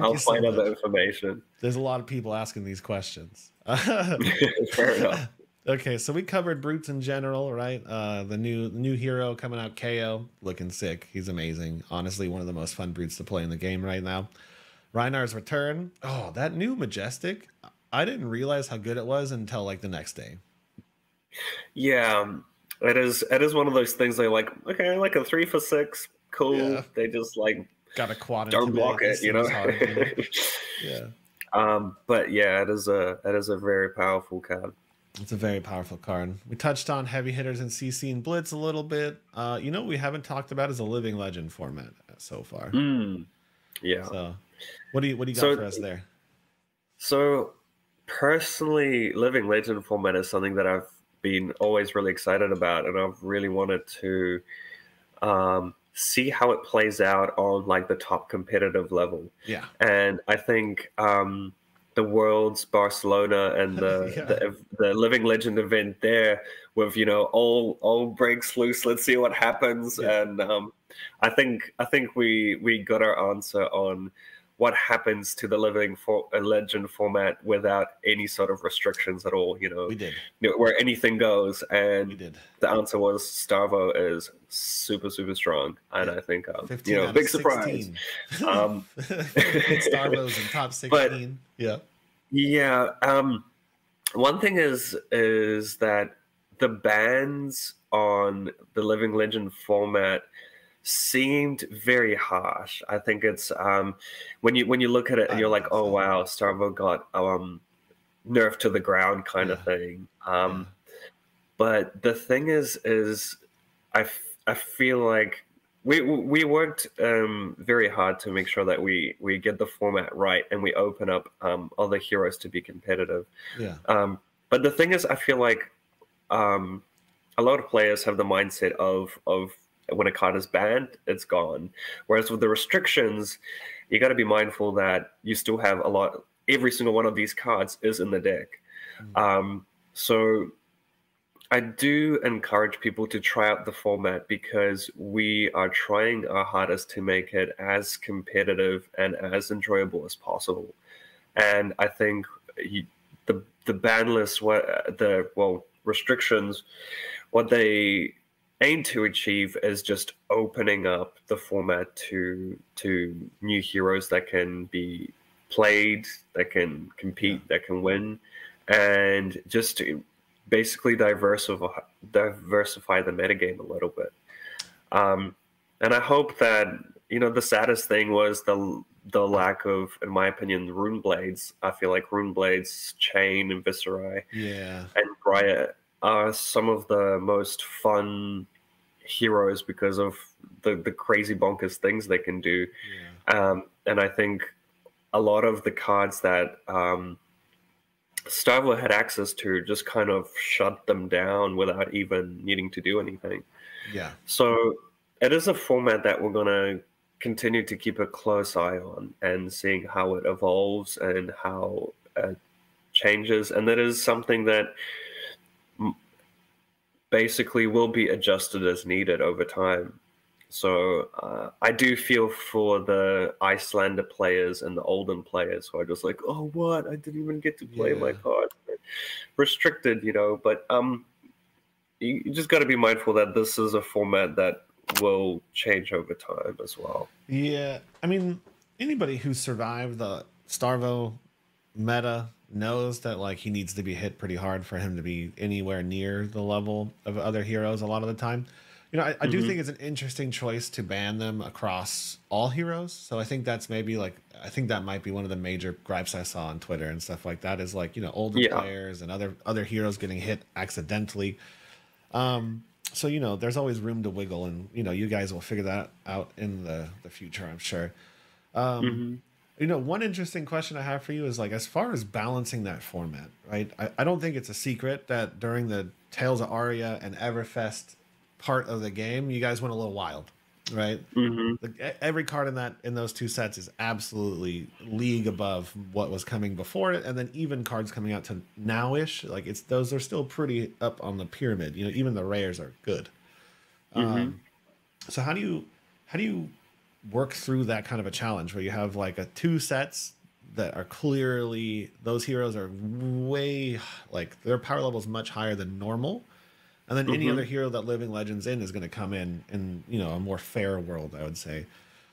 I'll find out the information. There's a lot of people asking these questions. Fair enough. Okay, so we covered brutes in general, right? The new hero coming out, KO, looking sick. He's amazing. Honestly, one of the most fun brutes to play in the game right now. Rhinar's return. Oh, that new majestic. I didn't realize how good it was until like the next day. Yeah, it is one of those things they like, okay, like a 3 for 6. Cool. Yeah. They just like got a quad. Don't block it, Yeah. But yeah, it is a very powerful card. It's a very powerful card. We touched on heavy hitters in CC and Blitz a little bit. What we haven't talked about is a living legend format so far. Yeah. So what do you got for us there? So personally, living legend format is something that I've been always really excited about, and I've really wanted to see how it plays out on like the top competitive level. Yeah. And I think the Worlds Barcelona and the Living Legend event there with all breaks loose. Let's see what happens. Yeah. And I think we got our answer on what happens to the Living Legend format without any sort of restrictions at all. We did. Where anything goes. And we did. The answer was Starvo is super, super strong. And I think big surprise. Starvo's in top 16. But, yeah. One thing is that the bans on the Living Legend format seemed very harsh. I think it's when you look at it and you're like, oh wow, Starvo got nerfed to the ground kind of thing. But the thing is I feel like we worked very hard to make sure that we get the format right and we open up other heroes to be competitive. Yeah. But the thing is, I feel like a lot of players have the mindset of when a card is banned, it's gone. Whereas with the restrictions, you got to be mindful that you still have every single one of these cards is in the deck. So I do encourage people to try out the format because we are trying our hardest to make it as competitive and as enjoyable as possible. And I think the ban list, restrictions, what they aim to achieve is just opening up the format to new heroes that can be played, that can compete, that can win, and just to basically diversify the metagame a little bit. And I hope that the saddest thing was the lack of, in my opinion, rune blades. I feel like rune blades, Chain, and Viscerai, and Briar are some of the most fun heroes because of the crazy bonkers things they can do. And I think a lot of the cards that Starvo had access to just kind of shut them down without even needing to do anything. Yeah. So it is a format that we're going to continue to keep a close eye on and seeing how it evolves and how it changes. And that is something that basically will be adjusted as needed over time. So I do feel for the Icelander players and the Olden players who are just like, oh, what? I didn't even get to play my card. Restricted, you know. But you just got to be mindful that this is a format that will change over time as well. Yeah, I mean, anybody who survived the Starvo meta knows that like he needs to be hit pretty hard for him to be anywhere near the level of other heroes a lot of the time. You know, I do think it's an interesting choice to ban them across all heroes. So I think that's maybe like, I think that might be one of the major gripes I saw on Twitter and stuff like that, is like, you know, older players and other heroes getting hit accidentally. So, you know, there's always room to wiggle, and, you know, you guys will figure that out in the future, I'm sure. You know, one interesting question I have for you is like, as far as balancing that format, right? I don't think it's a secret that during the Tales of Aria and Everfest part of the game, you guys went a little wild, right? Like, every card in those two sets is absolutely league above what was coming before it, and then even cards coming out to nowish, like those are still pretty up on the pyramid. You know, even the rares are good. So how do you work through that kind of a challenge where you have like two sets that are clearly, those heroes are way, like their power level is much higher than normal, and then any other hero that Living Legends in is going to come in, you know, a more fair world, I would say.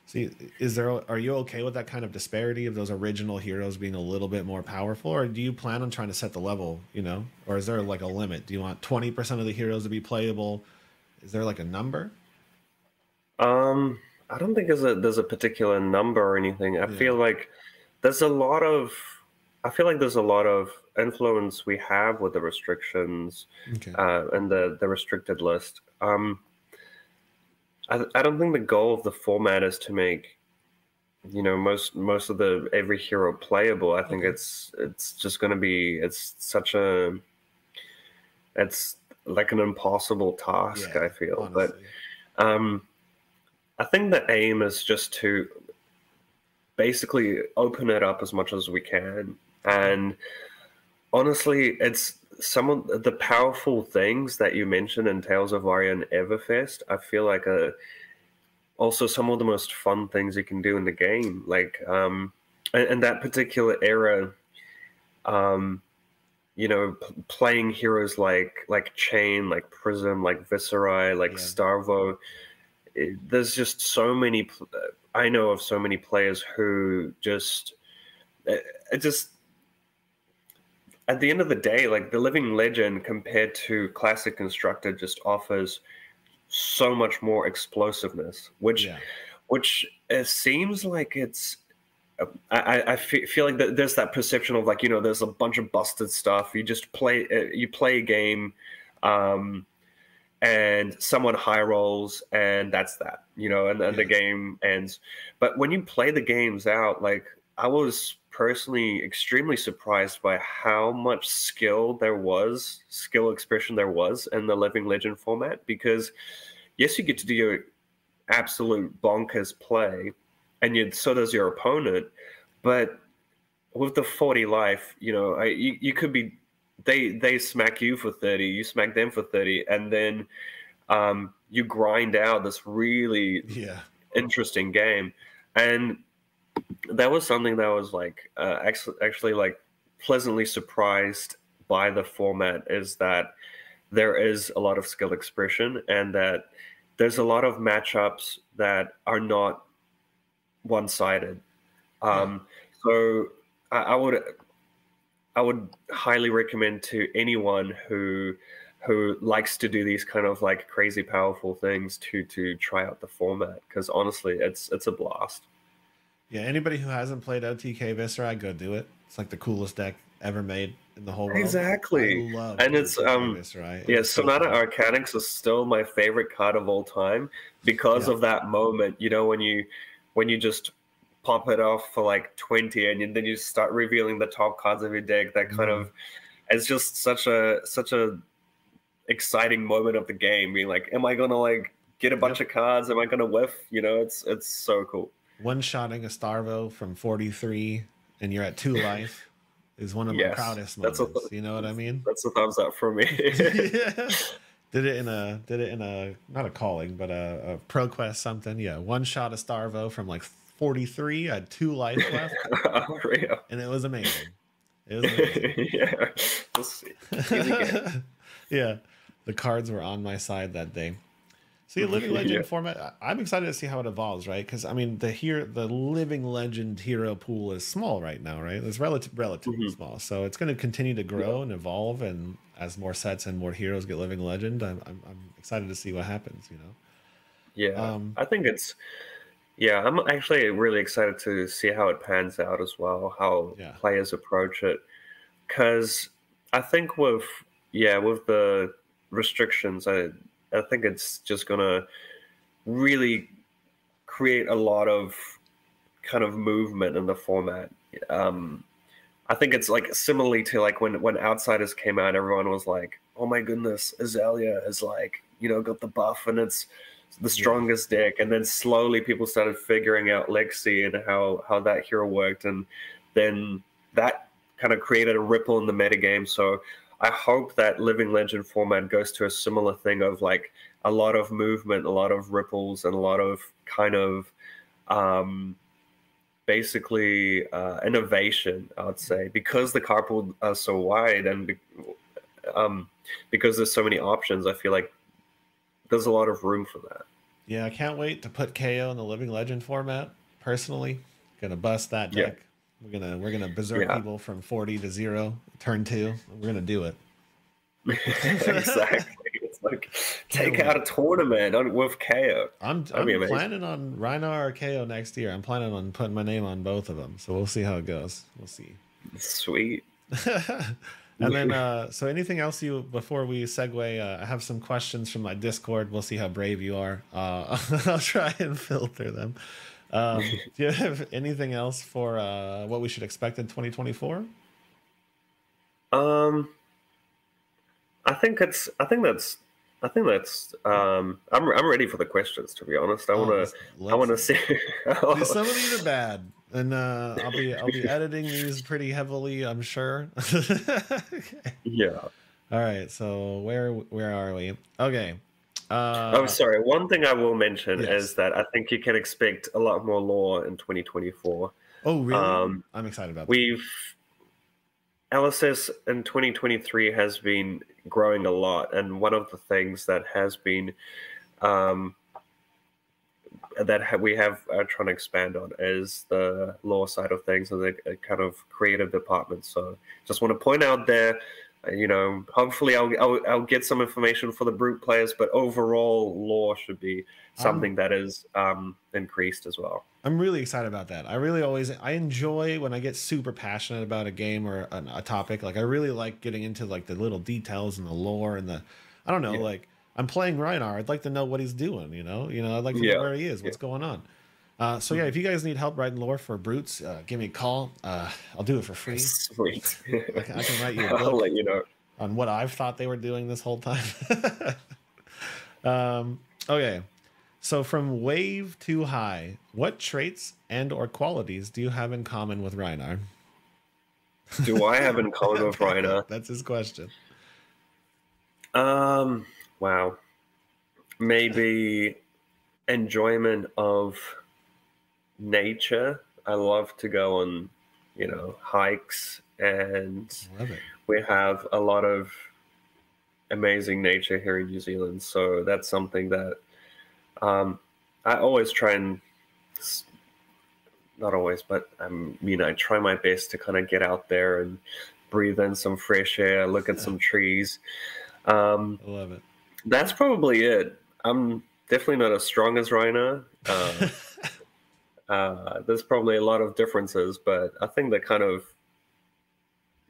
So are you okay with that kind of disparity of those original heroes being a little bit more powerful, or do you plan on trying to set the level, you know, or is there like a limit? Do you want 20% of the heroes to be playable? Is there like a number? I don't think there's a particular number or anything. I feel like there's a lot of influence we have with the restrictions and the restricted list. I don't think the goal of the format is to make, you know, most of every hero playable. I think it's just going to be, it's like an impossible task, I feel. Honestly. But I think the aim is just to basically open it up as much as we can. And honestly, it's some of the powerful things that you mentioned in Tales of Aria and Everfest, I feel like also some of the most fun things you can do in the game. Like, in that particular era, you know, playing heroes like Chain, like Prism, like Viserai, like Starvo, there's just so many. I know of so many players who just at the end of the day, like the Living Legend compared to Classic Constructed just offers so much more explosiveness, which it seems like it's. I feel like there's that perception of like, you know, there's a bunch of busted stuff. You just play a game. And someone high rolls, and that's that, you know, and the game ends. But when you play the games out, like, I was personally extremely surprised by how much skill expression there was in the Living Legend format. Because yes, you get to do your absolute bonkers play, and so does your opponent. But with the 40 life, you know, you could be. They smack you for 30, you smack them for 30, and then you grind out this really interesting game. And that was something that was like actually like pleasantly surprised by the format, is that there is a lot of skill expression, and that there's a lot of matchups that are not one-sided. So I would highly recommend to anyone who likes to do these kind of like crazy powerful things to try out the format, because honestly, it's a blast. Yeah, anybody who hasn't played OTK Viserai, go do it. It's like the coolest deck ever made in the whole world. Exactly. I love and it's Viserai. Sonata Arcanix is still my favorite card of all time because of that moment, you know, when you just pop it off for like 20 and then you start revealing the top cards of your deck. That kind of, it's just such a exciting moment of the game, being like, am I gonna like get a bunch of cards? Am I gonna whiff? You know, it's so cool. One-shotting a Starvo from 43 and you're at 2 life is one of my proudest moments. You know what I mean? That's a thumbs up for me. Did it in a not a calling, but a pro quest something. Yeah, one shot a Starvo from like 43. I had 2 life left, Oh, real. and it was amazing. It was amazing. Yeah, we'll see. Easy game. Yeah, the cards were on my side that day. So yeah, Living Legend Yeah. format. I'm excited to see how it evolves, right? Because I mean, the Living Legend hero pool is small right now, right? It's relatively small, so it's going to continue to grow and evolve, and as more sets and more heroes get Living Legend, I'm excited to see what happens. You know. Yeah, I think it's. Yeah, I'm actually really excited to see how it pans out as well, how Yeah. players approach it. Because I think with the restrictions, I think it's just gonna really create a lot of kind of movement in the format. Um, I think it's like similarly to like when Outsiders came out, everyone was like, "Oh my goodness, Azalea is like got the buff and it's the strongest deck." And then slowly people started figuring out Lexi and how that hero worked, and then that kind of created a ripple in the metagame. So I hope that Living Legend format goes to a similar thing of like a lot of movement, a lot of ripples, and a lot of kind of um, basically innovation, I would say, because the card pool are so wide and because there's so many options. I feel like there's a lot of room for that. Yeah, I can't wait to put KO in the Living Legend format. Personally, gonna bust that Yeah. deck. We're gonna berserk Yeah. people from 40 to 0, turn 2. We're gonna do it. Exactly. It's like take Can't out a tournament with KO. I'm That'd be amazing. planning on Rhinar or KO next year. I'm planning on putting my name on both of them. So we'll see how it goes. We'll see. Sweet. And then, so anything else before we segue? I have some questions from my Discord. We'll see how brave you are. I'll try and filter them. Do you have anything else for what we should expect in 2024? I'm ready for the questions, to be honest. I want to see. Some of these are bad, and I'll be editing these pretty heavily, I'm sure. Okay. Yeah. All right. So where are we? Okay. Oh, sorry. One thing I will mention Yes. is that I think you can expect a lot more lore in 2024. Oh, really? I'm excited about that. LSS in 2023 has been growing a lot, and one of the things that has been we have trying to expand on is the lore side of things and the kind of creative department. So just want to point out there, hopefully I'll get some information for the brute players, but overall lore should be something that is increased as well. I'm really excited about that. I enjoy when I get super passionate about a game or a topic. Like I really like getting into like the little details and the lore and I don't know, like I'm playing Rhinar. I'd like to know what he's doing, I'd like to know where he is, what's going on. So yeah, if you guys need help writing lore for brutes, give me a call. I'll do it for free. Sweet. I can write you a book I'll let you know on what I've thought they were doing this whole time. Okay. So from wave to high, what traits and or qualities do you have in common with Rhinar? Do I have in common with Rhinar? That's his question. Wow. Maybe enjoyment of nature. I love to go on, hikes, and we have a lot of amazing nature here in New Zealand. So that's something that I always try and, not always, but I try my best to kind of get out there and breathe in some fresh air, look at some trees. I love it. That's probably it. I'm definitely not as strong as Rhinar. There's probably a lot of differences, but I think that kind of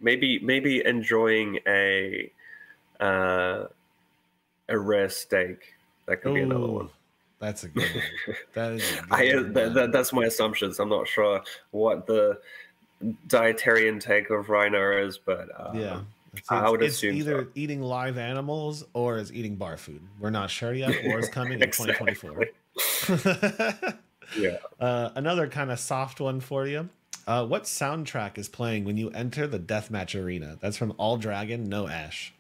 maybe enjoying a rare steak. That could be another one. That's a good one. That is that's my assumptions. I'm not sure what the dietary intake of Rhinar is, but yeah. I would it's assume either so. eating live animals or is eating bar food. We're not sure yet. War is coming in 2024. Yeah. Another kind of soft one for you. What soundtrack is playing when you enter the deathmatch arena? That's from All Dragon, No Ash.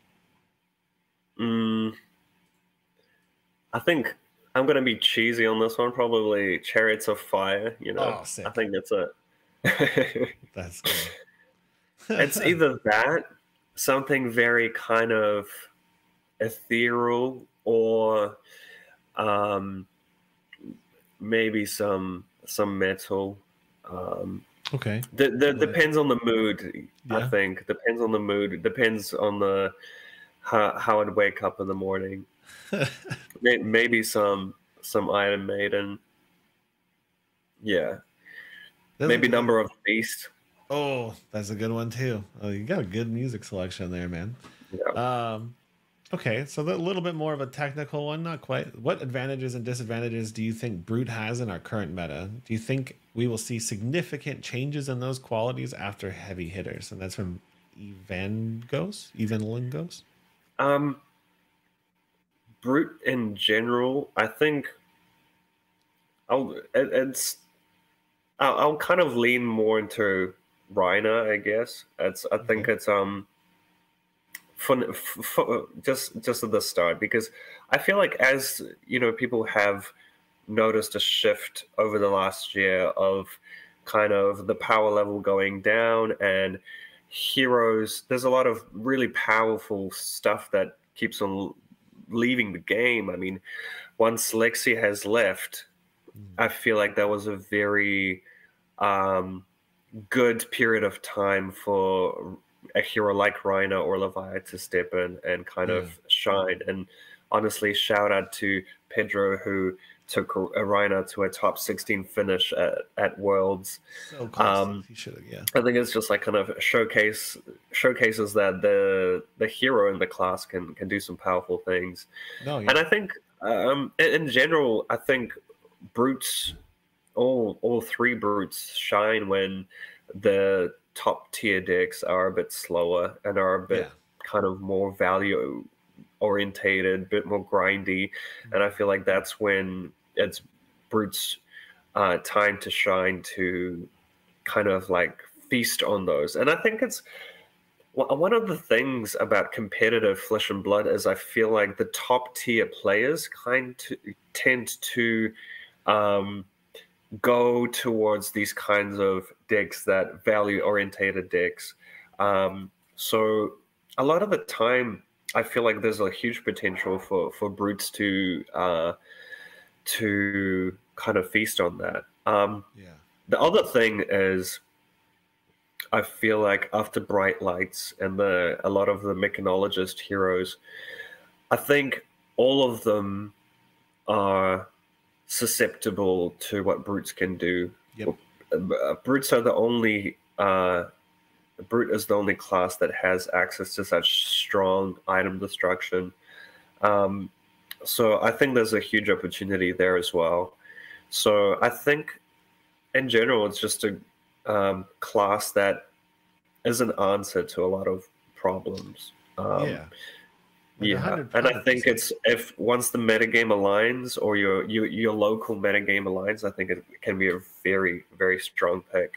I think I'm gonna be cheesy on this one. Probably Chariots of Fire. You know, Oh, I sick. think it's a. That's good. It's either that, something very kind of ethereal, or um, maybe some metal. Okay. Depends on the mood. I Yeah. think depends on the mood. Depends on the how I'd wake up in the morning. Maybe some Iron Maiden. Yeah, There's a maybe good. Number of the Beast. Oh, that's a good one too. Oh, you got a good music selection there, man. Yeah. Um, okay, so a little bit more of a technical one, not quite. What advantages and disadvantages do you think Brute has in our current meta? Do you think we will see significant changes in those qualities after heavy hitters? And that's from Evanlingos. Um, Brute in general, I think I'll kind of lean more into Rhinar, I guess. I think Okay. it's fun just at the start, because I feel like, as you know, people have noticed a shift over the last year of kind of the power level going down, and heroes, there's a lot of really powerful stuff that keeps on leaving the game. I mean, once Lexi has left, Mm. I feel like that was a very um, good period of time for a hero like Rhina or Levi to step in and kind Yeah. of shine. And honestly, shout out to Pedro, who took a Rhina to a top 16 finish at Worlds. So close. Um, He should have, yeah. I think it's just like kind of showcases that the hero in the class can do some powerful things. No, And yeah. I think in general, I think brutes, all three brutes shine when the top tier decks are a bit slower and are a Yeah. bit kind of more value orientated, a bit more grindy. And I feel like that's when it's brutes time to shine, to kind of like feast on those. And I think it's one of the things about competitive Flesh and Blood is I feel like the top tier players tend to um, go towards these kinds of decks, that value orientated decks. So a lot of the time, I feel like there's a huge potential for brutes to kind of feast on that. Yeah. The other thing is, I feel like after Bright Lights and a lot of the mechanologist heroes, I think all of them are susceptible to what brutes can do. Yep. Brutes are the only brute is the only class that has access to such strong item destruction. So I think there's a huge opportunity there as well. So I think in general, it's just a class that is an answer to a lot of problems. Yeah. Like a Yeah, hundred, and I think 100%. it's, if once the metagame aligns, or your local metagame aligns, I think it can be a very, very strong pick.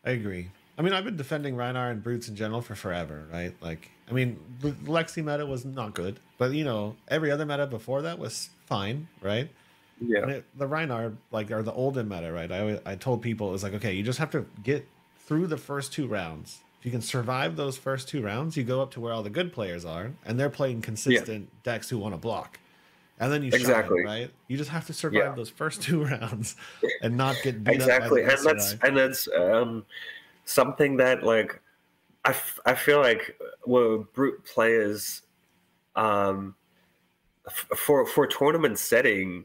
I agree. I mean, I've been defending Rhinar and brutes in general for forever, right? Like, I mean, the Lexi meta was not good, but you know, every other meta before that was fine, right? Yeah, And the Rhinar, like, or the Olden meta, right? I told people it was like, okay, you just have to get through the first two rounds. If you can survive those first two rounds, you go up to where all the good players are, and they're playing yeah, consistent decks who want to block, and then you shine, exactly. right? You just have to Yeah, survive those first two rounds and not get beat up by the exactly. And best that's UI. something that, like, I feel like, well, brute players, um, for tournament setting,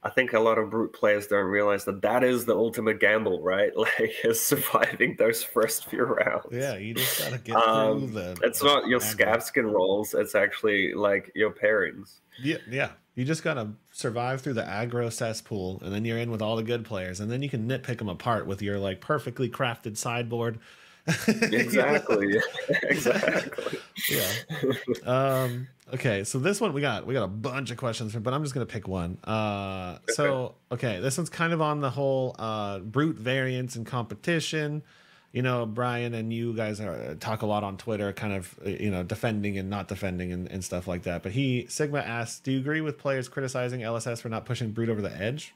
I think a lot of brute players don't realize that that is the ultimate gamble, right? Like, is surviving those first few rounds. Yeah, you just gotta get through It's the not your aggro. scav skin rolls; it's actually like your pairings. Yeah, yeah. You just gotta survive through the aggro cesspool, and then you're in with all the good players, and then you can nitpick them apart with your like perfectly crafted sideboard. You know? Exactly, exactly. Yeah. Okay, so this one we got a bunch of questions, but I'm just gonna pick one. So okay, this one's kind of on the whole brute variance and competition. you know, Brian and you guys talk a lot on Twitter, kind of, you know, defending and not defending and stuff like that. But Sigma asks, do you agree with players criticizing LSS for not pushing Brute over the edge?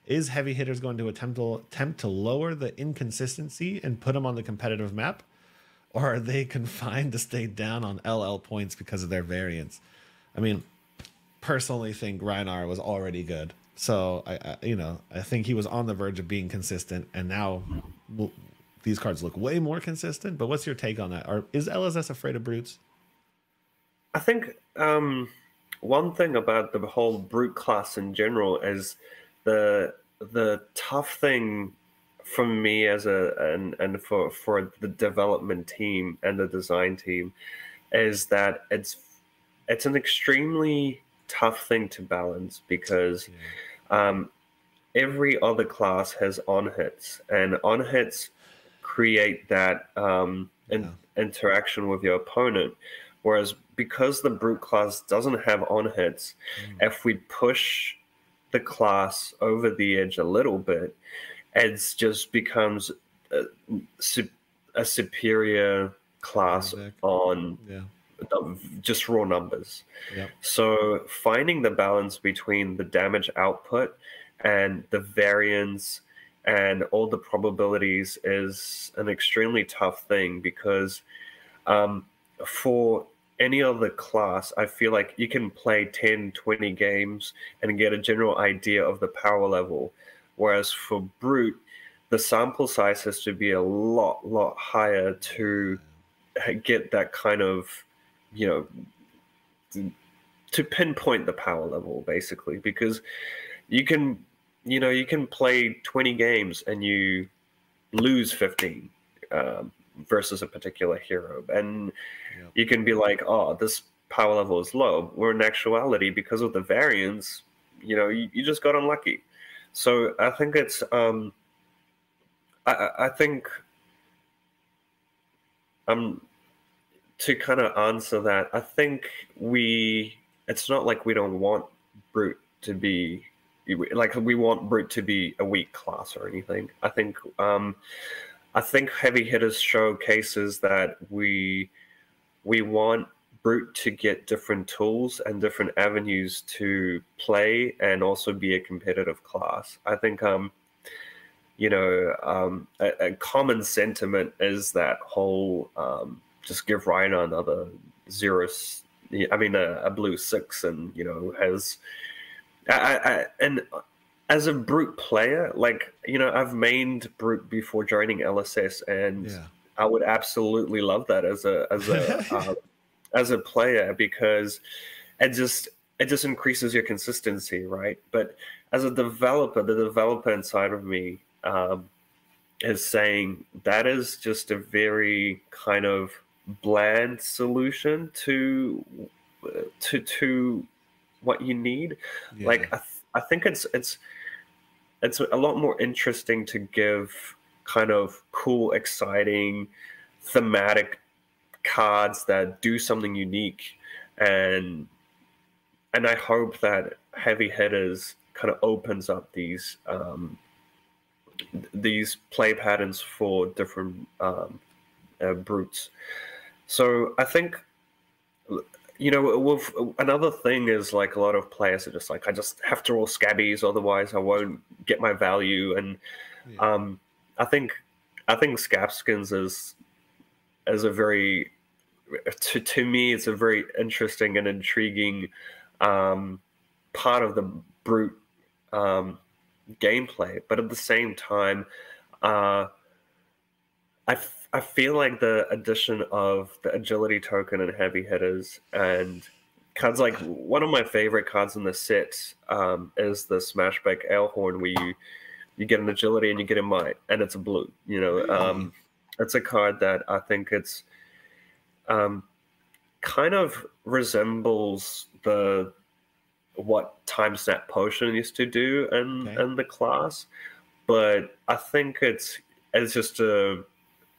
Is heavy hitters going to attempt to lower the inconsistency and put them on the competitive map? Or are they confined to stay down on LL points because of their variance? I mean, personally think Rhinar was already good. So I think he was on the verge of being consistent, and now these cards look way more consistent. But what's your take on that? Or is LSS afraid of brutes? I think one thing about the whole brute class in general is the tough thing for me as and for the development team and the design team is that it's an extremely tough thing to balance, because every other class has on hits, and on hits create that interaction with your opponent. Whereas because the brute class doesn't have on hits, if we push the class over the edge a little bit, it just becomes a superior class on just raw numbers. Yep. So finding the balance between the damage output and the variance and all the probabilities is an extremely tough thing, because for any other class, I feel like you can play 10, 20 games and get a general idea of the power level. Whereas for Brute, the sample size has to be a lot higher to get that kind of, to pinpoint the power level, basically. Because you can play 20 games and you lose 15 versus a particular hero. And you can be like, oh, this power level is low. Where in actuality, because of the variance, you just got unlucky. So I think it's, I think to kind of answer that, I think it's not like we don't want Brute to be, like we want Brute to be a weak class or anything. I think heavy hitters show cases that we want Brute to get different tools and different avenues to play and also be a competitive class. I think, a common sentiment is that whole just give Rhinar another a blue 6, and has and as a Brute player, like I've mained Brute before joining LSS, and I would absolutely love that as a as a player, because it just increases your consistency, right? But as a developer, the developer inside of me is saying that is just a very kind of bland solution to what you need. Like I think it's a lot more interesting to give kind of cool, exciting, thematic cards that do something unique, and I hope that heavy hitters kind of opens up these play patterns for different brutes. So I think with another thing is, like, a lot of players are just like, I just have to roll scabbies, otherwise I won't get my value. And I think scab skins is a very, to me, it's a very interesting and intriguing part of the Brute gameplay. But at the same time, I feel like the addition of the agility token and heavy hitters and cards, like one of my favorite cards in the set is the Smashback Alehorn, where you get an agility and you get a might, and it's a blue. It's a card that I think it's kind of resembles what Time Snap Potion used to do in the class, but I think it's just a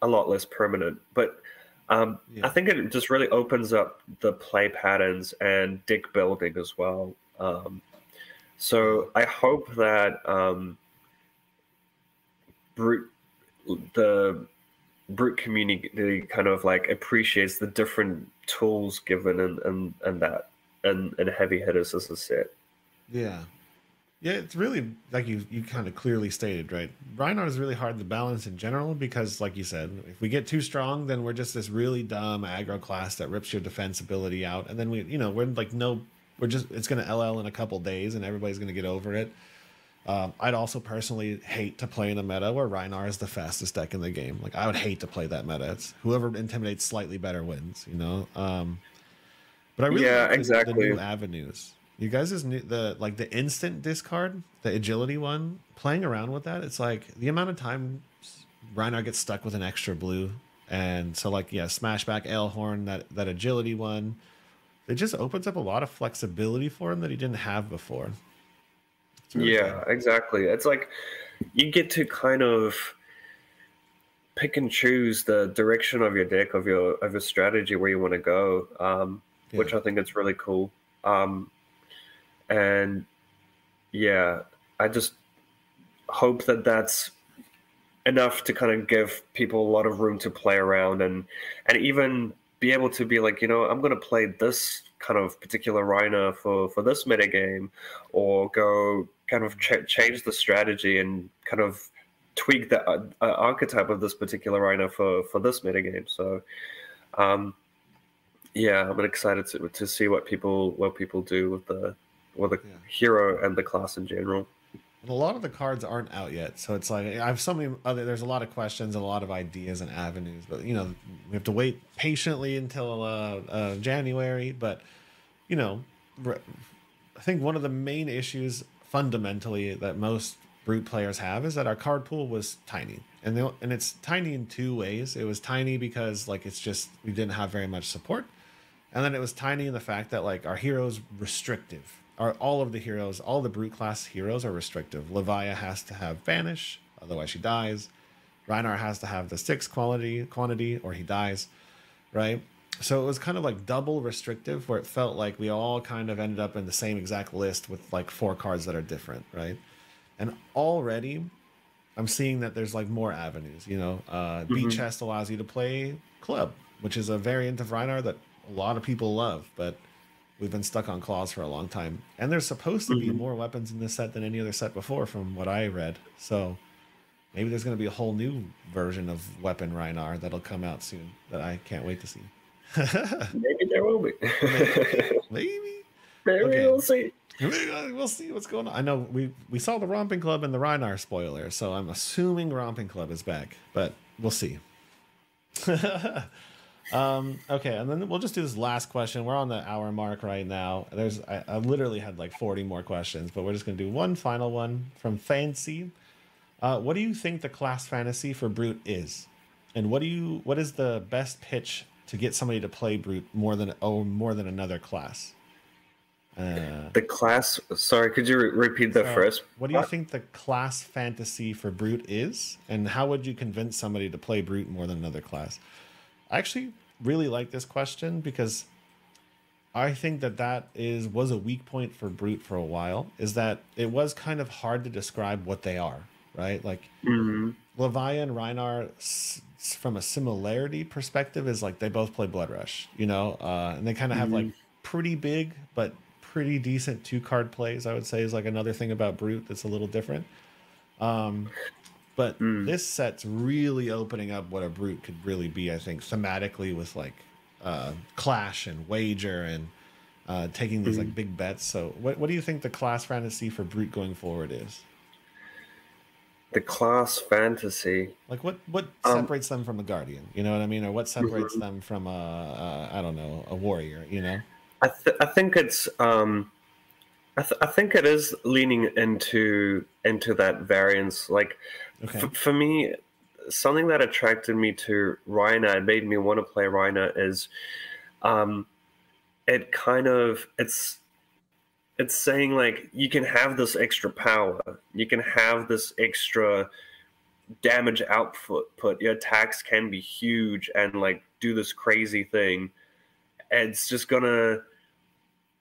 lot less permanent. But I think it just really opens up the play patterns and deck building as well. So I hope that Brute community kind of like appreciates the different tools given and that and heavy hitters as a set. Yeah. Yeah, it's really like you kind of clearly stated, right? Rhinar is really hard to balance in general because, like you said, if we get too strong, then we're just this really dumb aggro class that rips your defense ability out, and then we're like we're just it's gonna LL in a couple days, and everybody's gonna get over it. I'd also personally hate to play in a meta where Rhinar is the fastest deck in the game. Like I would hate to play that meta. It's whoever intimidates slightly better wins, you know. But I really Yeah, like the exactly. new avenues. You guys is new, the instant discard, the agility one. Playing around with that, it's like the amount of time Rhinar gets stuck with an extra blue, and so like yeah, Smashback Ailhorn, that agility one. It just opens up a lot of flexibility for him that he didn't have before. It's really Yeah, fun. exactly. It's like you get to kind of pick and choose the direction of your deck, of your strategy, where you want to go, Yeah, which I think is really cool. And yeah, I just hope that that's enough to kind of give people a lot of room to play around and even be able to be like, I'm going to play this kind of particular Rhino for this meta game, or go kind of change the strategy and kind of tweak the archetype of this particular Rhino for this meta game. So yeah, I'm excited to see what people do with the yeah. hero and the class in general. And a lot of the cards aren't out yet, so it's like I have so many other. There's a lot of questions, and a lot of ideas and avenues, but we have to wait patiently until January. But you know, I think one of the main issues fundamentally that most brute players have is that our card pool was tiny, and it's tiny in two ways. It was tiny because like it's just we didn't have very much support, and then it was tiny in the fact that like our heroes restrictive. All of the heroes, all the brute class heroes are restrictive. Levia has to have vanish, otherwise she dies. Rhinar has to have the 6 quantity or he dies, right? So it was kind of like double restrictive where it felt like we all kind of ended up in the same exact list with like 4 cards that are different, right? And already I'm seeing that there's like more avenues, Beat Hmm. Chest allows you to play Club, which is a variant of Rhinar that a lot of people love, but we've been stuck on claws for a long time. And there's supposed to be Hmm. more weapons in this set than any other set before, from what I read. So maybe there's going to be a whole new version of Weapon Rhinar that'll come out soon that I can't wait to see. Maybe there will be. Maybe, maybe. Maybe Okay, we'll see. we'll see what's going on. I know we saw the Romping Club and the Rhinar spoiler, so I'm assuming Romping Club is back, but we'll see. Okay, and then we'll just do this last question. We're on the hour mark right now. I literally had like 40 more questions, but we're just gonna do one final one from Fancy. What do you think the class fantasy for Brute is? And what is the best pitch to get somebody to play Brute more than another class? The class. Sorry, could you repeat the So first what do you part? think the class fantasy for Brute is? And how would you convince somebody to play Brute more than another class? I actually really like this question because I think that was a weak point for Brute for a while. Is that it was kind of hard to describe what they are, right? Like Hmm. Leviah and Rhinar, from a similarity perspective, is like they both play Blood Rush, and they kind of have like Hmm. pretty big but pretty decent 2 card plays. I would say is like another thing about Brute that's a little different. Um, But Mm. this set's really opening up what a Brute could really be, I think, thematically with like Clash and Wager and taking these like Mm. big bets. So what do you think the class fantasy for Brute going forward is? The class fantasy. Like what Um. separates them from a Guardian? You know what I mean? Or what separates Mhm. them from I don't know, a warrior, you know? I think it's I think it is leaning into that variance. Like Okay. for me, something that attracted me to Rhina and made me want to play Rhina is um, it kind of it's saying like you can have this extra power, you can have this extra damage output. Your attacks can be huge and like do this crazy thing. It's just gonna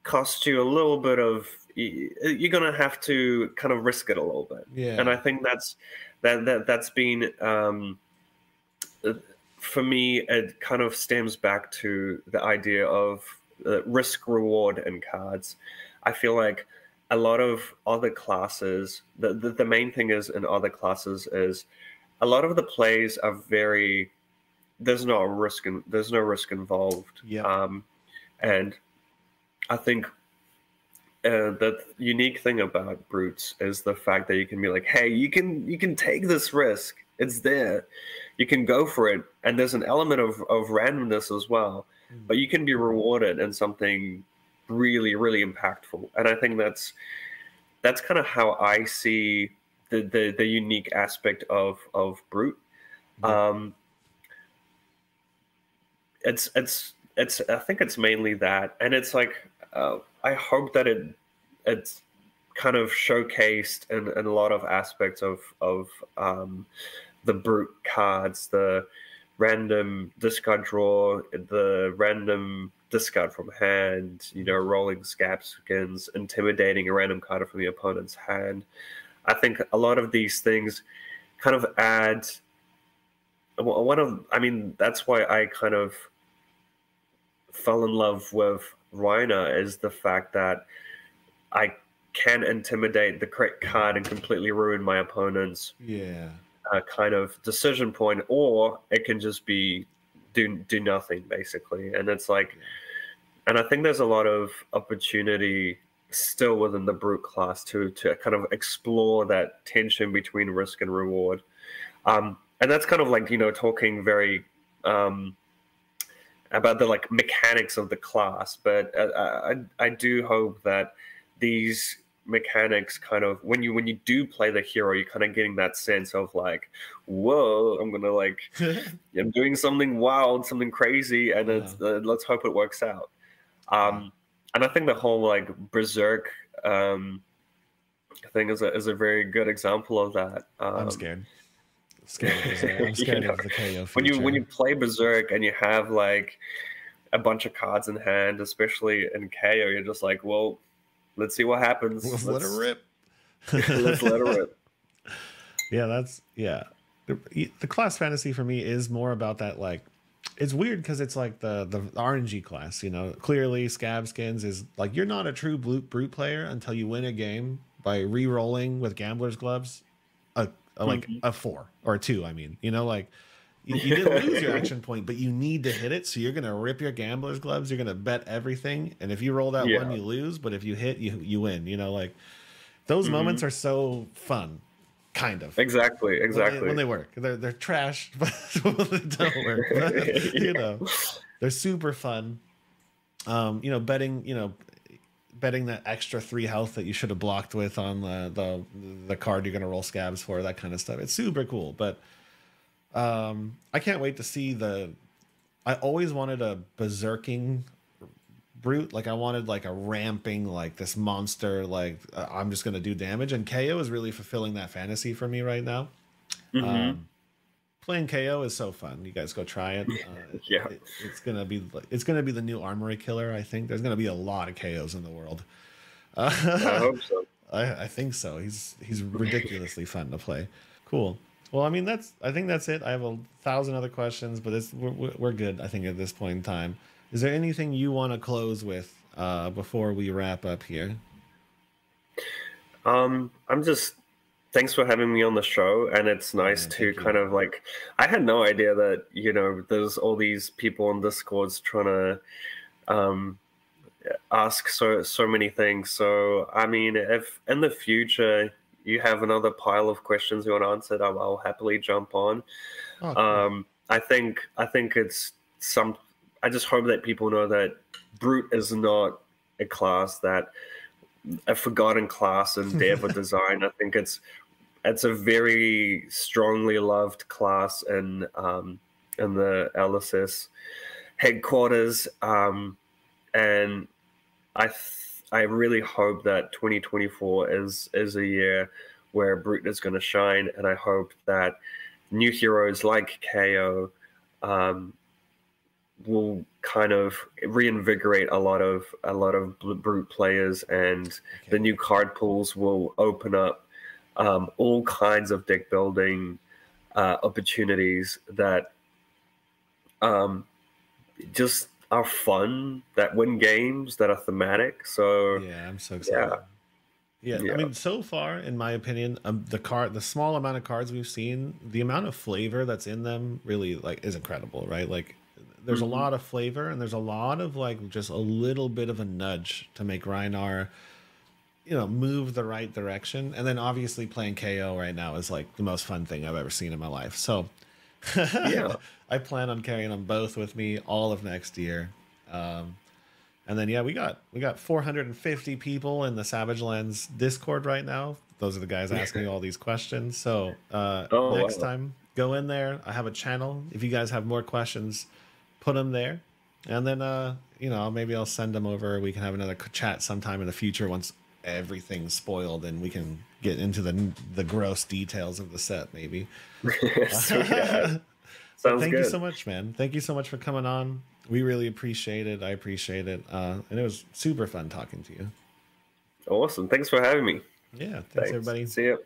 cost you a little bit of you're gonna have to kind of risk it a little bit, and Yeah. I think that's been for me, it kind of stems back to the idea of risk reward in cards. I feel like a lot of other classes, the main thing is in other classes is a lot of the plays are very, there's no risk involved. Yeah. And I think the unique thing about brutes is the fact that you can be like, hey, you can take this risk. It's there. You can go for it. And there's an element of randomness as well. But you can be rewarded in something really, really impactful. And I think that's kind of how I see the unique aspect of brute. It's I think it's mainly that, and it's like I hope that it's kind of showcased in a lot of aspects of the brute cards, the random discard draw, the random discard from hand, rolling scab skins, intimidating a random card from the opponent's hand. I think a lot of these things kind of add that's why I kind of fell in love with Rhinar, is the fact that I can intimidate the correct card and completely ruin my opponent's kind of decision point, or it can just be do nothing basically. And it's like, and I think there's a lot of opportunity still within the brute class to kind of explore that tension between risk and reward. And that's kind of like, talking very about the like mechanics of the class. But I do hope that these mechanics kind of, when you do play the hero, you're kind of getting that sense of like, whoa, I'm gonna like I'm doing something wild, something crazy, and it's let's hope it works out. And I think the whole like berserk thing is a very good example of that. I'm scared. I'm scared of the KO feature. When you play berserk and you have like a bunch of cards in hand, especially in KO, you're just like, well, let's see what happens. Let's let it rip. Let's let it rip. Yeah, the class fantasy for me is more about that. Like, it's weird because it's like the RNG class. Clearly scab skins is like, you're not a true brute player until you win a game by re-rolling with gambler's gloves like a 4 or a 2. I mean, like you didn't lose your action point, but you need to hit it. So you're gonna rip your gambler's gloves. You're gonna bet everything, and if you roll that one, you lose. But if you hit, you win. Like those moments are so fun. Kind of. Exactly. When they work. They're trash, but when they don't work. But, they're super fun. Betting that extra 3 health that you should have blocked with on the card you're gonna roll scabs for, that kind of stuff. It's super cool. But I can't wait to see I always wanted a berserking brute. Like I wanted like a ramping, like this monster, like I'm just gonna do damage, and KO is really fulfilling that fantasy for me right now. Playing KO is so fun. You guys go try it. It's gonna be the new armory killer. I think there's gonna be a lot of KOs in the world. I hope so. I think so. He's ridiculously fun to play. Cool. Well, I mean, I think that's it. I have 1,000 other questions, but we're good, I think, at this point in time. Is there anything you want to close with before we wrap up here? Thanks for having me on the show, and it's nice to kind of like, I had no idea that, there's all these people on Discords trying to ask so many things. So, I mean, if in the future you have another pile of questions you want answered, I'll happily jump on. Oh, cool. I think it's I just hope that people know that brute is not a class a forgotten class in dev or design. I think it's a very strongly loved class in the LSS headquarters, and I really hope that 2024 is a year where brute is going to shine, and I hope that new heroes like KO will kind of reinvigorate a lot of brute players, and the new card pools will open up all kinds of deck building opportunities that just are fun, that win games, that are thematic. So Yeah, I'm so excited. yeah, Yeah, I mean, so far, in my opinion, the small amount of cards we've seen, the amount of flavor that's in them really like is incredible, right? Like, there's a lot of flavor, and there's a lot of like just a little bit of a nudge to make Rhinar, move the right direction. And then obviously playing KO right now is like the most fun thing I've ever seen in my life. So yeah. I plan on carrying them both with me all of next year. And then we got 450 people in the Savage Lands Discord right now. Those are the guys asking me all these questions. So Oh, next wow. time, go in there. I have a channel. If you guys have more questions, put them there, and then maybe I'll send them over. We can have another chat sometime in the future once everything's spoiled and we can get into the gross details of the set, maybe. Sweet, yeah. But Sounds thank you good. so much, man. Thank you so much for coming on. We really appreciate it. I appreciate it. And it was super fun talking to you. Awesome. Thanks for having me. Yeah. Thanks, Thanks. everybody. See you.